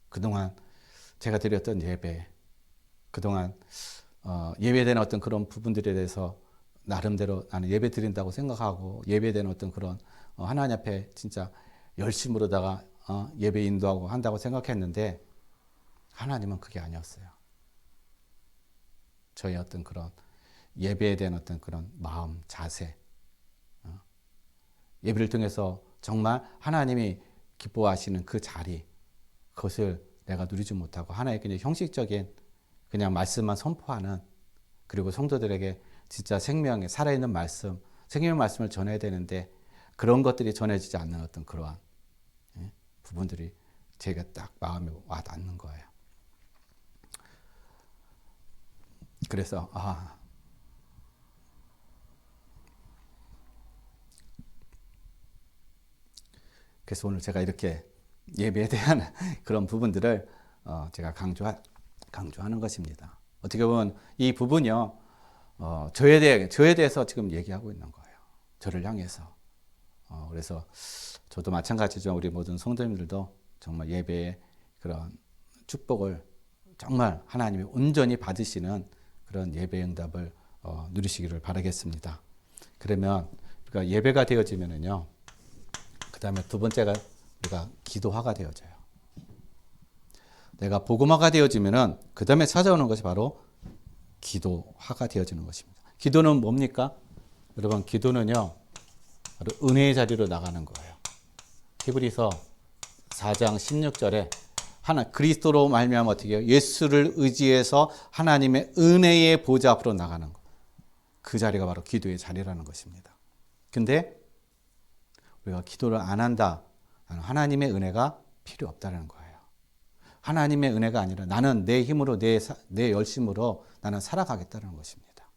그동안 제가 드렸던 예배, 그동안 예배에 대한 어떤 그런 부분들에 대해서 나름대로 나는 예배 드린다고 생각하고 예배에 대한 어떤 그런 하나님 앞에 진짜 열심으로다가 예배 인도하고 한다고 생각했는데 하나님은 그게 아니었어요. 저의 어떤 그런 예배에 대한 어떤 그런 마음, 자세, 예배를 통해서 정말 하나님이 기뻐하시는 그 자리, 그것을 내가 누리지 못하고 하나의 그냥 형식적인 그냥 말씀만 선포하는, 그리고 성도들에게 진짜 생명의 살아있는 말씀, 생명의 말씀을 전해야 되는데 그런 것들이 전해지지 않는 어떤 그러한 부분들이 제가 딱 마음에 와 닿는 거예요. 그래서 그래서 오늘 제가 이렇게 예배에 대한 그런 부분들을 제가 강조하는 것입니다. 어떻게 보면 이 부분이요, 저에 대해서 지금 얘기하고 있는 거예요. 저를 향해서. 그래서 저도 마찬가지죠. 우리 모든 성도님들도 정말 예배의 그런 축복을 정말 하나님이 온전히 받으시는 그런 예배 응답을 누리시기를 바라겠습니다. 그러면 우리가 예배가 되어지면은요, 그 다음에 두 번째가 우리가 기도화가 되어져요. 내가 복음화가 되어지면은 그 다음에 찾아오는 것이 바로 기도화가 되어지는 것입니다. 기도는 뭡니까? 여러분, 기도는요, 바로 은혜의 자리로 나가는 거예요. 히브리서 4장 16절에 그리스도로 말미암아 어떻게 해요? 예수를 의지해서 하나님의 은혜의 보좌 앞으로 나가는 것. 그 자리가 바로 기도의 자리라는 것입니다. 근데 우리가 기도를 안 한다. 하나님의 은혜가 필요 없다는 거예요. 하나님의 은혜가 아니라 나는 내 힘으로 내 열심으로 나는 살아가겠다는 것입니다.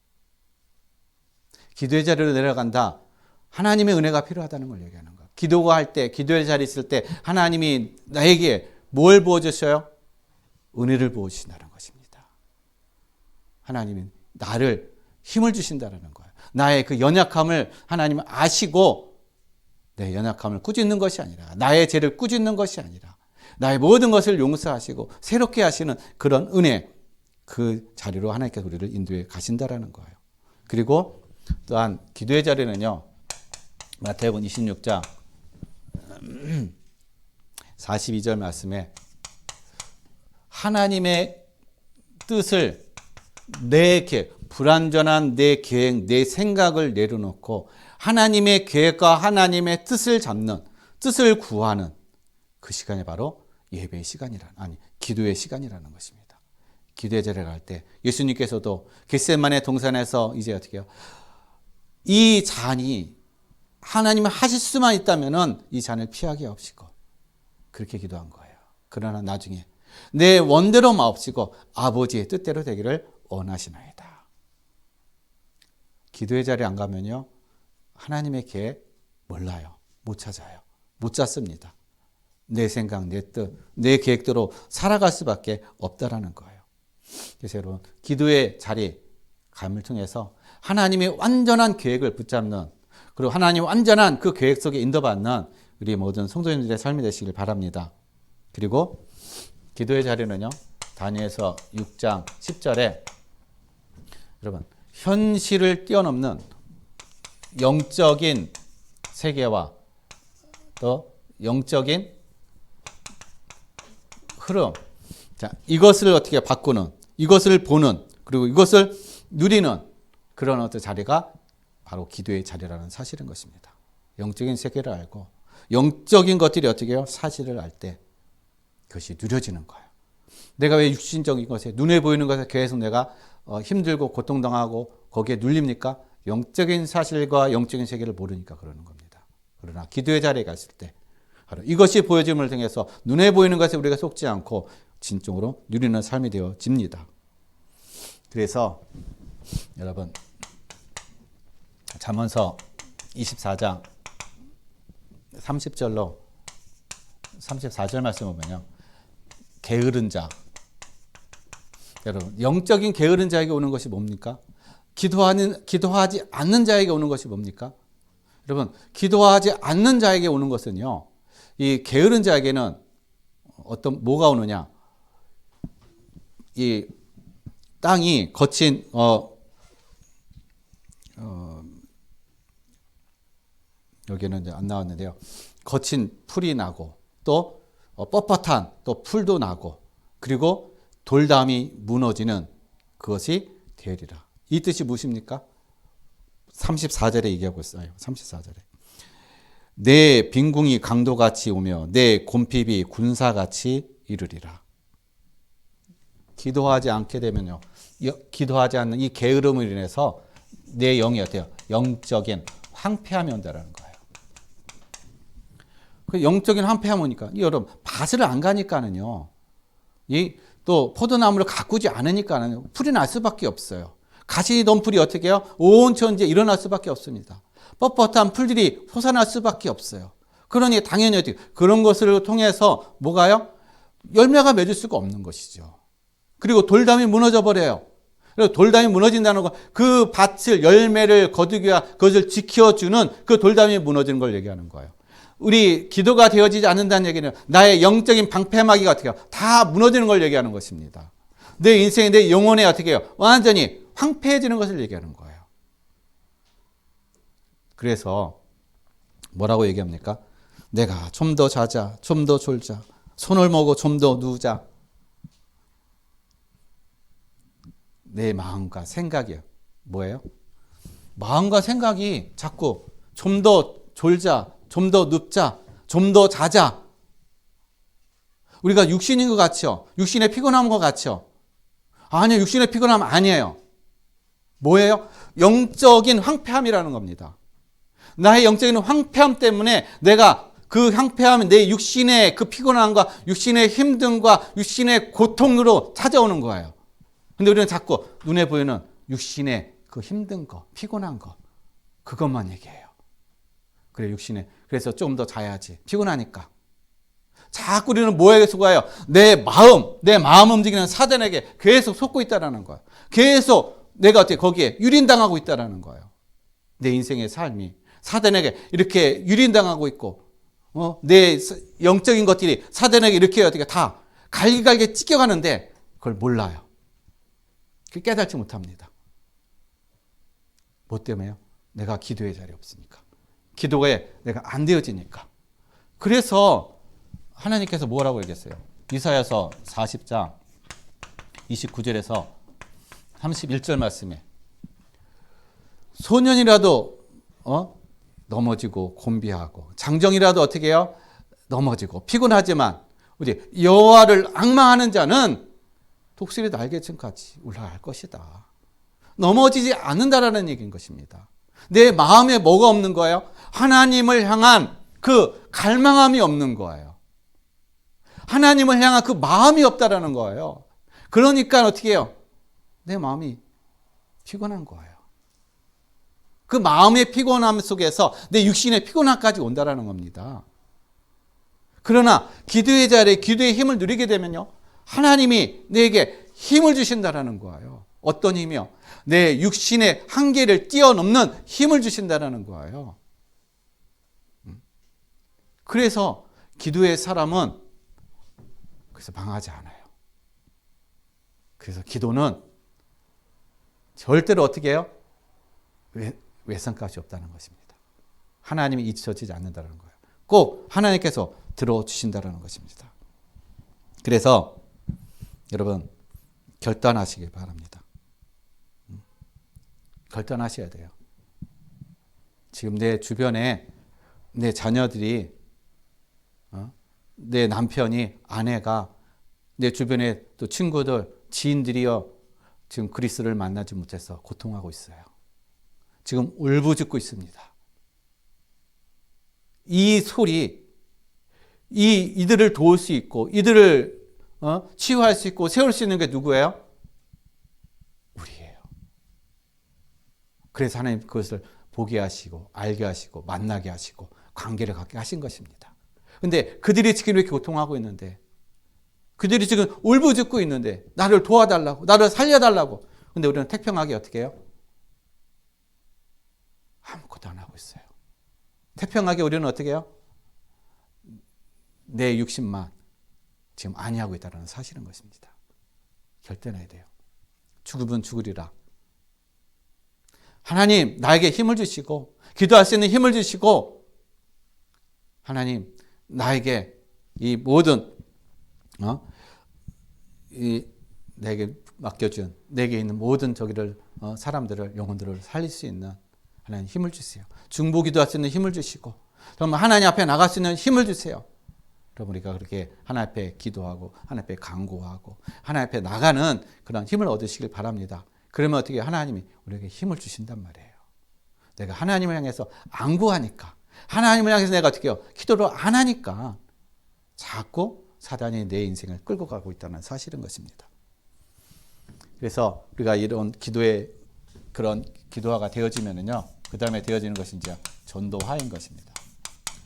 기도의 자리로 내려간다. 하나님의 은혜가 필요하다는 걸 얘기하는 거예요. 기도가 할 때, 기도의 자리에 있을 때 하나님이 나에게 뭘 부어주셔요? 은혜를 부어주신다는 것입니다. 하나님이 나를 힘을 주신다는 거예요. 나의 그 연약함을 하나님은 아시고 내 연약함을 꾸짖는 것이 아니라, 나의 죄를 꾸짖는 것이 아니라 나의 모든 것을 용서하시고 새롭게 하시는 그런 은혜, 그 자리로 하나님께서 우리를 인도해 가신다라는 거예요. 그리고 또한 기도의 자리는요, 마태복음 26장 42절 말씀에 하나님의 뜻을 불완전한 내 계획, 내 생각을 내려놓고 하나님의 계획과 하나님의 뜻을 잡는, 뜻을 구하는 그 시간이 바로 예배의 기도의 시간이라는 것입니다. 기도의 자리에 갈 때 예수님께서도 겟세마네 동산에서 이제 어떻게 해요? 이 잔이 하나님이 하실 수만 있다면은 이 잔을 피하게 하옵시고 그렇게 기도한 거예요. 그러나 나중에 내 원대로 마옵시고 아버지의 뜻대로 되기를 원하시나이다. 기도의 자리에 안 가면요, 하나님의 계획 몰라요. 못 찾아요. 못 찾습니다. 내 생각, 내 뜻, 내 계획대로 살아갈 수밖에 없다라는 거예요. 그래서 여러분, 기도의 자리 감을 통해서 하나님의 완전한 계획을 붙잡는, 그리고 하나님 완전한 그 계획 속에 인도받는 우리 모든 성도님들의 삶이 되시길 바랍니다. 그리고 기도의 자리는요, 다니엘서 6장 10절에 여러분, 현실을 뛰어넘는 영적인 세계와 또 영적인 흐름, 자, 이것을 어떻게 바꾸는, 이것을 보는, 그리고 이것을 누리는 그런 어떤 자리가 바로 기도의 자리라는 사실인 것입니다. 영적인 세계를 알고 영적인 것들이 어떻게 해요? 사실을 알 때 그것이 누려지는 거예요. 내가 왜 육신적인 것에, 눈에 보이는 것에 계속 내가 힘들고 고통당하고 거기에 눌립니까? 영적인 사실과 영적인 세계를 모르니까 그러는 겁니다. 그러나 기도의 자리에 갔을 때 바로 이것이 보여짐을 통해서 눈에 보이는 것에 우리가 속지 않고 진정으로 누리는 삶이 되어집니다. 그래서 여러분, 잠언서 24장 30절로 34절 말씀 보면요, 게으른 자, 여러분, 영적인 게으른 자에게 오는 것이 뭡니까? 기도하지 않는 자에게 오는 것이 뭡니까? 여러분, 기도하지 않는 자에게 오는 것은요, 이 게으른 자에게는 뭐가 오느냐? 이 땅이 거친, 여기는 이제 안 나왔는데요. 거친 풀이 나고, 또 뻣뻣한 또 풀도 나고, 그리고 돌담이 무너지는 그것이 되리라. 이 뜻이 무엇입니까? 34절에 얘기하고 있어요. 34절에. 내 빈궁이 강도같이 오며 내 곰핍이 군사같이 이르리라. 기도하지 않게 되면요, 기도하지 않는 이 게으름으로 인해서 내 영이 어때요? 영적인 황폐함이 온다는 거예요. 그 영적인 황폐함이 오니까, 여러분, 밭을 안 가니까는요, 또 포도나무를 가꾸지 않으니까는 풀이 날 수밖에 없어요. 가시 덤풀이 어떻게 해요? 온 천지에 일어날 수밖에 없습니다. 뻣뻣한 풀들이 솟아날 수밖에 없어요. 그러니 당연히 어떻게 그런 것을 통해서 뭐가요? 열매가 맺을 수가 없는 것이죠. 그리고 돌담이 무너져 버려요. 그리고 돌담이 무너진다는 건 그 밭을 열매를 거두기 위한 그것을 지켜주는 그 돌담이 무너지는 걸 얘기하는 거예요. 우리 기도가 되어지지 않는다는 얘기는 나의 영적인 방패막이가 어떻게 해요? 다 무너지는 걸 얘기하는 것입니다. 내 인생에 내 영혼에 어떻게 해요? 완전히 황폐해지는 것을 얘기하는 거예요. 그래서 뭐라고 얘기합니까? 내가 좀 더 자자, 좀 더 졸자, 손을 모고 좀 더 누우자. 내 마음과 생각이요. 뭐예요? 마음과 생각이 자꾸 좀 더 졸자, 좀 더 눕자, 좀 더 자자. 우리가 육신인 것 같죠? 육신의 피곤함인 것 같죠? 아니요, 육신의 피곤함 아니에요. 뭐예요? 영적인 황폐함이라는 겁니다. 나의 영적인 황폐함 때문에 내가 그 황폐함이 내 육신의 그 피곤함과 육신의 힘듦과 육신의 고통으로 찾아오는 거예요. 근데 우리는 자꾸 눈에 보이는 육신의 그 힘든 거, 피곤한 거, 그것만 얘기해요. 그래, 그래서 조금 더 자야지. 피곤하니까. 자꾸 우리는 뭐에게 속아요? 내 마음 움직이는 사단에게 계속 속고 있다는 거예요. 계속 내가 어떻게 거기에 유린당하고 있다는 거예요. 내 인생의 삶이 사단에게 이렇게 유린당하고 있고, 내 영적인 것들이 사단에게 이렇게 어떻게 다 갈기갈기 찢겨가는데 그걸 몰라요. 깨닫지 못합니다. 뭐 때문에요? 내가 기도의 자리에 없으니까. 기도에 내가 안 되어지니까. 그래서 하나님께서 뭐라고 얘기했어요? 이사야서 40장 29절에서 31절 말씀에 소년이라도 넘어지고 곤비하고 장정이라도 어떻게 해요? 넘어지고 피곤하지만 우리 여호와를 앙망하는 자는 독수리 날개층까지 올라갈 것이다. 넘어지지 않는다라는 얘기인 것입니다. 내 마음에 뭐가 없는 거예요? 하나님을 향한 그 갈망함이 없는 거예요. 하나님을 향한 그 마음이 없다라는 거예요. 그러니까 어떻게 해요? 내 마음이 피곤한 거예요. 그 마음의 피곤함 속에서 내 육신의 피곤함까지 온다라는 겁니다. 그러나 기도의 자리에 기도의 힘을 누리게 되면요, 하나님이 내게 힘을 주신다라는 거예요. 어떤 힘이요? 내 육신의 한계를 뛰어넘는 힘을 주신다라는 거예요. 그래서 기도의 사람은 그래서 망하지 않아요. 그래서 기도는 절대로 어떻게 해요? 외상값이 없다는 것입니다. 하나님이 잊혀지지 않는다는 거예요. 꼭 하나님께서 들어주신다는 것입니다. 그래서 여러분 결단하시길 바랍니다. 결단하셔야 돼요. 지금 내 주변에 내 자녀들이, 내 남편이, 아내가, 내 주변에 또 친구들, 지인들이요, 지금 그리스도를 만나지 못해서 고통하고 있어요. 지금 울부짖고 있습니다. 이 소리, 이들을 도울 수 있고, 이들을 치유할 수 있고, 세울 수 있는 게 누구예요? 우리예요. 그래서 하나님 그것을 보게 하시고, 알게 하시고, 만나게 하시고, 관계를 갖게 하신 것입니다. 근데 그들이 지금 이렇게 고통하고 있는데, 그들이 지금 울부짖고 있는데 나를 도와달라고, 나를 살려달라고. 근데 우리는 태평하게 어떻게 해요? 아무것도 안 하고 있어요. 태평하게 우리는 어떻게 해요? 내 육신만 지금 안위하고 있다는 사실인 것입니다. 결단해야 돼요. 죽으면 죽으리라. 하나님 나에게 힘을 주시고 기도할 수 있는 힘을 주시고 하나님 나에게 이 모든 내게 맡겨준 내게 있는 모든 사람들을 영혼들을 살릴 수 있는 하나님 힘을 주세요. 중보 기도할 수 있는 힘을 주시고 그러면 하나님 앞에 나갈 수 있는 힘을 주세요. 그럼 우리가 그렇게 하나님 앞에 기도하고 하나님 앞에 간구하고 하나님 앞에 나가는 그런 힘을 얻으시길 바랍니다. 그러면 어떻게 하나님이 우리에게 힘을 주신단 말이에요. 내가 하나님을 향해서 안 구하니까 하나님을 향해서 내가 어떻게 해요? 기도를 안 하니까 자꾸 사단이 내 인생을 끌고 가고 있다는 사실인 것입니다. 그래서 우리가 이런 기도의 그런 기도화가 되어지면은요, 그 다음에 되어지는 것이 이제 전도화인 것입니다.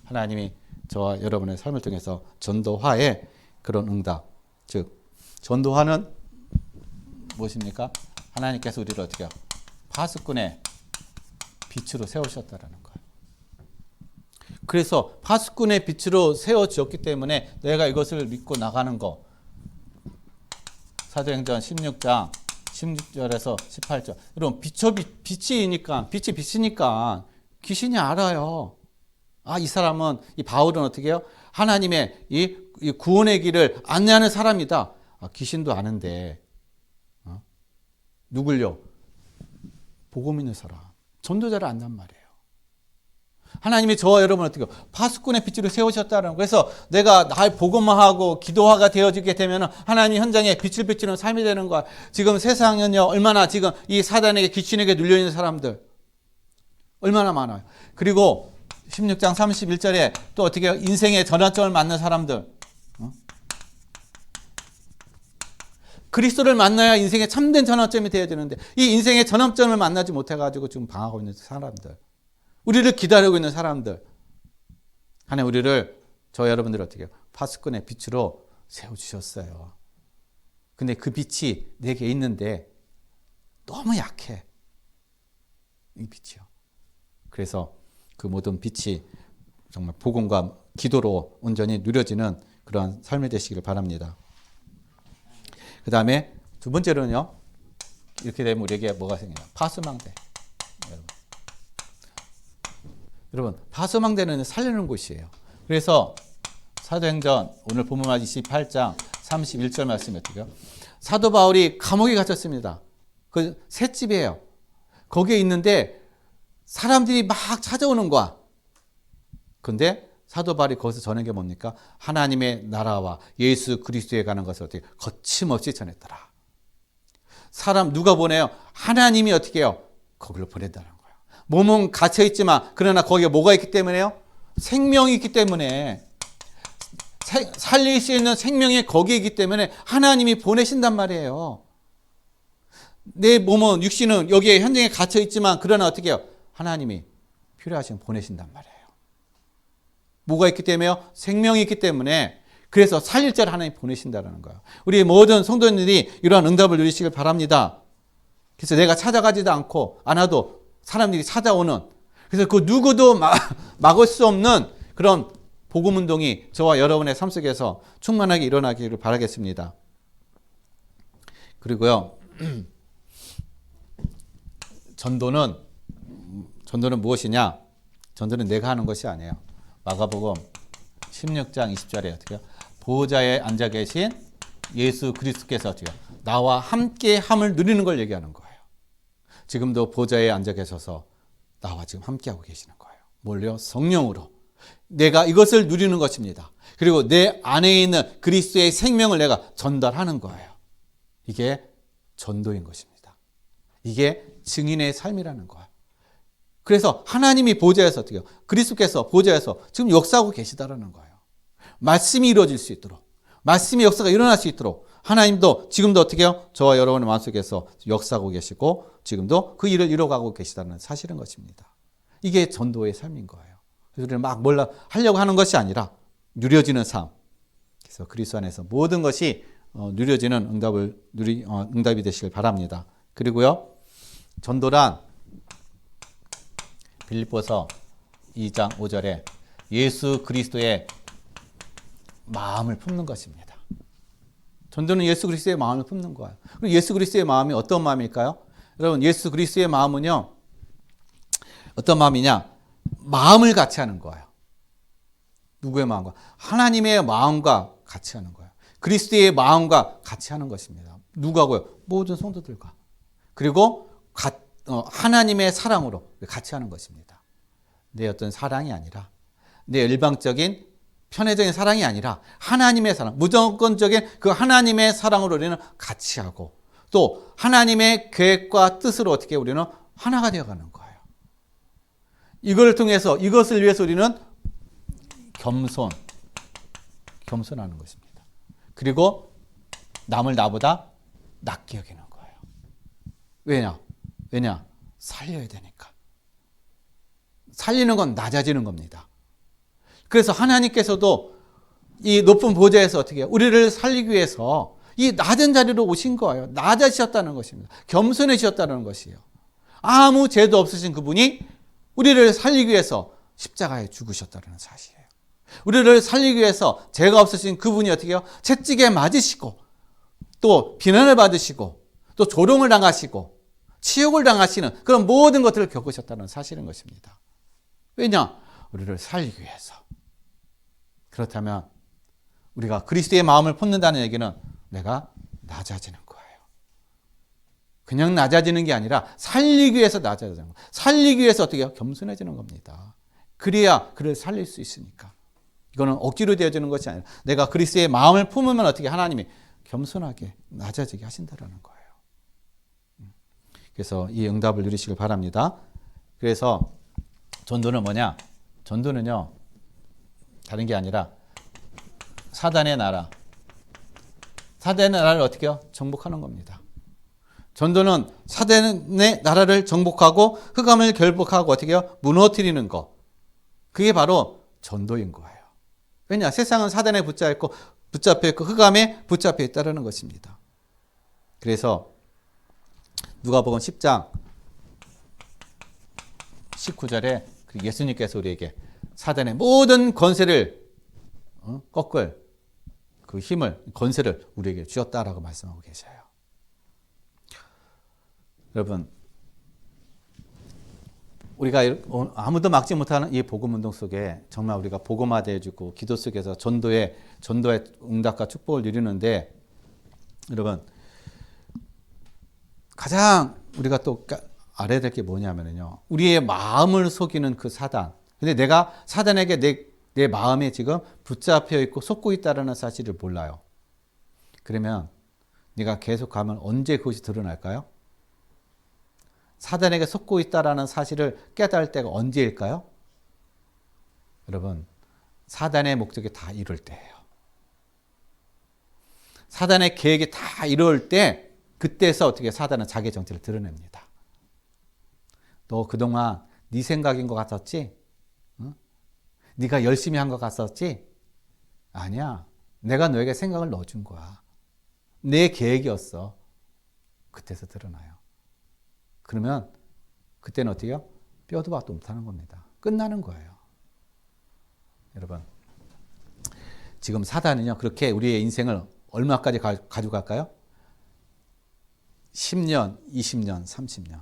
하나님이 저와 여러분의 삶을 통해서 전도화의 그런 응답, 즉 전도화는 무엇입니까? 하나님께서 우리를 어떻게 해요? 파수꾼의 빛으로 세우셨다라는 거예요. 그래서 파수꾼의 빛으로 세워주었기 때문에 내가 이것을 믿고 나가는 거. 사도행전 16장 16절에서 18절. 여러분 빛이니까 빛이 빛이니까 귀신이 알아요. 아, 이 사람은 이 바울은 어떻게 해요? 하나님의 이 구원의 길을 안내하는 사람이다. 아, 귀신도 아는데 누굴요? 복음 있는 사람, 전도자를 안단 말이에요. 하나님이 저와 여러분 어떻게 파수꾼의 빛으로 세우셨다는 거예요. 그래서 내가 날 복음만 하고 기도화가 되어지게 되면 하나님 현장에 빛을 비추는 삶이 되는 거야. 지금 세상은요 얼마나 지금 이 사단에게 귀신에게 눌려있는 사람들 얼마나 많아요. 그리고 16장 31절에 또 어떻게 해요? 인생의 전환점을 맞는 사람들. 그리스도를 만나야 인생의 참된 전환점이 되어야 되는데 이 인생의 전환점을 만나지 못해가지고 지금 방황하고 있는 사람들. 우리를 기다리고 있는 사람들. 하나님 우리를 저 여러분들 어떻게 해요? 파수꾼의 빛으로 세워주셨어요. 근데 그 빛이 내게 있는데 너무 약해. 이 빛이요. 그래서 그 모든 빛이 정말 복음과 기도로 온전히 누려지는 그러한 삶이 되시기를 바랍니다. 그 다음에 두 번째로는요. 이렇게 되면 우리에게 뭐가 생겨요? 파수망대. 여러분 파수망대는 살리는 곳이에요. 그래서 사도행전 오늘 본문 28장 31절 말씀이 어떻게 해요? 사도 바울이 감옥에 갇혔습니다. 그 셋집이에요. 거기에 있는데 사람들이 막 찾아오는 거야. 근데 사도 바울이 거기서 전한 게 뭡니까? 하나님의 나라와 예수 그리스도에 가는 것을 어떻게 거침없이 전했더라. 사람 누가 보내요? 하나님이 어떻게 해요? 거기로 보낸다는 거예요. 몸은 갇혀 있지만 그러나 거기에 뭐가 있기 때문에요? 생명이 있기 때문에 살릴 수 있는 생명이 거기에 있기 때문에 하나님이 보내신단 말이에요. 내 몸은 육신은 여기에 현장에 갇혀 있지만 그러나 어떻게 해요? 하나님이 필요하시면 보내신단 말이에요. 뭐가 있기 때문에요? 생명이 있기 때문에 그래서 살릴 자를 하나님 보내신다는 거예요. 우리 모든 성도님들이 이러한 응답을 누리시길 바랍니다. 그래서 내가 찾아가지도 않고 않아도 사람들이 찾아오는 그래서 그 누구도 막을 수 없는 그런 복음운동이 저와 여러분의 삶 속에서 충만하게 일어나기를 바라겠습니다. 그리고요. 전도는 무엇이냐? 전도는 내가 하는 것이 아니에요. 마가복음 16장 20절에 어떻게 해요? 보호자에 앉아 계신 예수 그리스도께서 어떻게 해요? 나와 함께 함을 누리는 걸 얘기하는 거예요. 지금도 보호자에 앉아 계셔서 나와 지금 함께하고 계시는 거예요. 뭘요? 성령으로. 내가 이것을 누리는 것입니다. 그리고 내 안에 있는 그리스도의 생명을 내가 전달하는 거예요. 이게 전도인 것입니다. 이게 증인의 삶이라는 거예요. 그래서 하나님이 보좌에서 어떻게 해요? 그리스도께서 보좌에서 지금 역사하고 계시다라는 거예요. 말씀이 이루어질 수 있도록, 말씀의 역사가 일어날 수 있도록 하나님도 지금도 어떻게 해요? 저와 여러분의 마음속에서 역사하고 계시고 지금도 그 일을 이뤄가고 계시다는 사실인 것입니다. 이게 전도의 삶인 거예요. 그래서 우리는 막 뭘 하려고 하는 것이 아니라 누려지는 삶. 그래서 그리스도 안에서 모든 것이 누려지는 응답이 되시길 바랍니다. 그리고요, 전도란 빌립보서 2장 5절에 예수 그리스도의 마음을 품는 것입니다. 전도는 예수 그리스도의 마음을 품는 거예요. 그리고 예수 그리스도의 마음이 어떤 마음일까요? 여러분, 예수 그리스도의 마음은요, 어떤 마음이냐? 마음을 같이 하는 거예요. 누구의 마음과? 하나님의 마음과 같이 하는 거예요. 그리스도의 마음과 같이 하는 것입니다. 누구하고요? 모든 성도들과. 그리고 하나님의 사랑으로 같이 하는 것입니다. 내 어떤 사랑이 아니라, 내 일방적인 편애적인 사랑이 아니라 하나님의 사랑, 무조건적인 그 하나님의 사랑으로 우리는 같이 하고, 또 하나님의 계획과 뜻으로 어떻게 우리는 하나가 되어가는 거예요. 이걸 통해서, 이것을 위해서 우리는 겸손하는 것입니다. 그리고 남을 나보다 낮게 여기는 거예요. 왜냐? 살려야 되니까. 살리는 건 낮아지는 겁니다. 그래서 하나님께서도 이 높은 보좌에서 어떻게 해요? 우리를 살리기 위해서 이 낮은 자리로 오신 거예요. 낮아지셨다는 것입니다. 겸손해지셨다는 것이에요. 아무 죄도 없으신 그분이 우리를 살리기 위해서 십자가에 죽으셨다는 사실이에요. 우리를 살리기 위해서 죄가 없으신 그분이 어떻게 해요? 채찍에 맞으시고, 또 비난을 받으시고, 또 조롱을 당하시고, 치욕을 당하시는 그런 모든 것들을 겪으셨다는 사실인 것입니다. 왜냐? 우리를 살리기 위해서. 그렇다면 우리가 그리스도의 마음을 품는다는 얘기는 내가 낮아지는 거예요. 그냥 낮아지는 게 아니라 살리기 위해서 낮아지는 거예요. 살리기 위해서 어떻게 해요? 겸손해지는 겁니다. 그래야 그를 살릴 수 있으니까. 이거는 억지로 되어지는 것이 아니라 내가 그리스도의 마음을 품으면 어떻게 하나님이 겸손하게 낮아지게 하신다는 거예요. 그래서 이 응답을 누리시길 바랍니다. 그래서 전도는 뭐냐? 전도는요, 다른 게 아니라 사단의 나라를 어떻게 해요? 정복하는 겁니다. 전도는 사단의 나라를 정복하고 흑암을 결복하고 어떻게 해요? 무너뜨리는 것. 그게 바로 전도인 거예요. 왜냐? 세상은 사단에 붙잡혀 있고 흑암에 붙잡혀 있다는 것입니다. 그래서 누가복음 10장 19절에 예수님께서 우리에게 사단의 모든 권세를 꺾을 그 힘을, 권세를 우리에게 주셨다라고 말씀하고 계셔요. 여러분, 우리가 아무도 막지 못하는 이 복음운동 속에 정말 우리가 복음화되어지고 기도 속에서 전도의 응답과 축복을 누리는데, 여러분, 가장 우리가 또 알아야 될 게 뭐냐면요, 우리의 마음을 속이는 그 사단. 근데 내가 사단에게 내 마음에 지금 붙잡혀 있고 속고 있다는 사실을 몰라요. 그러면 네가 계속 가면 언제 그것이 드러날까요? 사단에게 속고 있다는 사실을 깨달을 때가 언제일까요? 여러분, 사단의 목적이 다 이룰 때예요. 사단의 계획이 다 이룰 때, 그때서 어떻게 사단은 자기의 정체를 드러냅니다. 너 그동안 네 생각인 것 같았지? 응? 네가 열심히 한 것 같았지? 아니야. 내가 너에게 생각을 넣어준 거야. 내 계획이었어. 그때서 드러나요. 그러면 그때는 어떻게 해요? 뼈도 박도 못하는 겁니다. 끝나는 거예요. 여러분, 지금 사단은요, 그렇게 우리의 인생을 얼마까지 가져갈까요? 10년, 20년, 30년.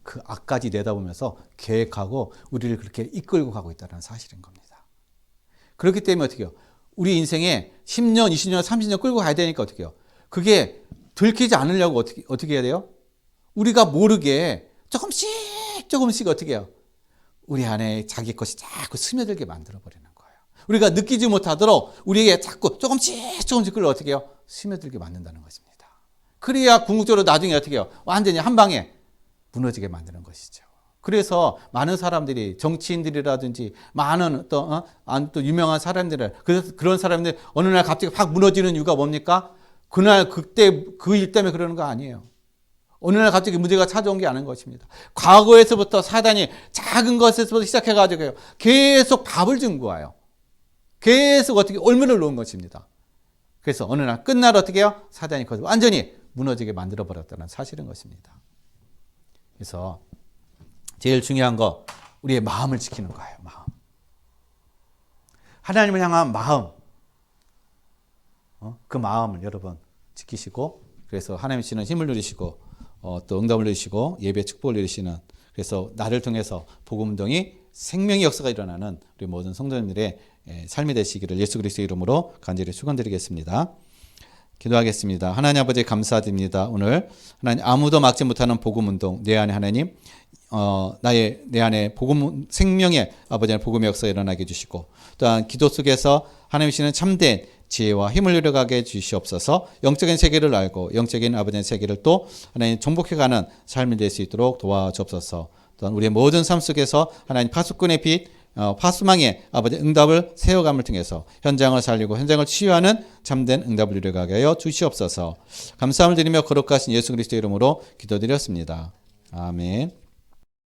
그 앞까지 내다보면서 계획하고 우리를 그렇게 이끌고 가고 있다는 사실인 겁니다. 그렇기 때문에 어떻게 해요? 우리 인생에 10년, 20년, 30년 끌고 가야 되니까 어떻게 해요? 그게 들키지 않으려고 어떻게 해야 돼요? 우리가 모르게 조금씩 어떻게 해요? 우리 안에 자기 것이 자꾸 스며들게 만들어버리는 거예요. 우리가 느끼지 못하도록 우리에게 자꾸 조금씩 끌어 어떻게 해요? 스며들게 만든다는 것입니다. 그래야 궁극적으로 나중에 어떻게 해요? 완전히 한 방에 무너지게 만드는 것이죠. 그래서 많은 사람들이, 정치인들이라든지 많은 또 유명한 사람들을, 그런 사람들 어느 날 갑자기 확 무너지는 이유가 뭡니까? 그때 그 일 때문에 그러는 거 아니에요. 어느 날 갑자기 문제가 찾아온 게 아닌 것입니다. 과거에서부터 사단이 작은 것에서부터 시작해가지고 계속 밥을 준 거예요. 계속 어떻게 올무를 놓은 것입니다. 그래서 어느 날 끝날 어떻게 해요? 사단이 거기서 완전히 무너지게 만들어 버렸다는 사실인 것입니다. 그래서 제일 중요한 거 우리의 마음을 지키는 거예요. 마음. 하나님을 향한 마음. 그 마음을 여러분 지키시고 그래서 하나님 주시는 힘을 누리시고 또 응답을 누리시고 예배 축복을 누리시는 그래서 나를 통해서 복음운동이 생명의 역사가 일어나는 우리 모든 성도님들의 삶이 되시기를 예수 그리스도의 이름으로 간절히 축원드리겠습니다. 기도하겠습니다. 하나님 아버지 감사드립니다. 오늘 하나님 아무도 막지 못하는 복음운동 내 안에 하나님 내 안에 복음 생명의 아버지의 복음의 역사가 일어나게 해주시고 또한 기도 속에서 하나님 주시는 참된 지혜와 힘을 누려가게 해주시옵소서. 영적인 세계를 알고 영적인 아버지의 세계를 또 하나님 정복해가는 삶이 될 수 있도록 도와주옵소서. 또한 우리의 모든 삶 속에서 하나님 파수꾼의 빛 파수망의 아버지 응답을 세워감을 통해서 현장을 살리고 현장을 치유하는 참된 응답을 누려가게 하여 주시옵소서. 감사함을 드리며 거룩하신 예수 그리스도의 이름으로 기도드렸습니다. 아멘.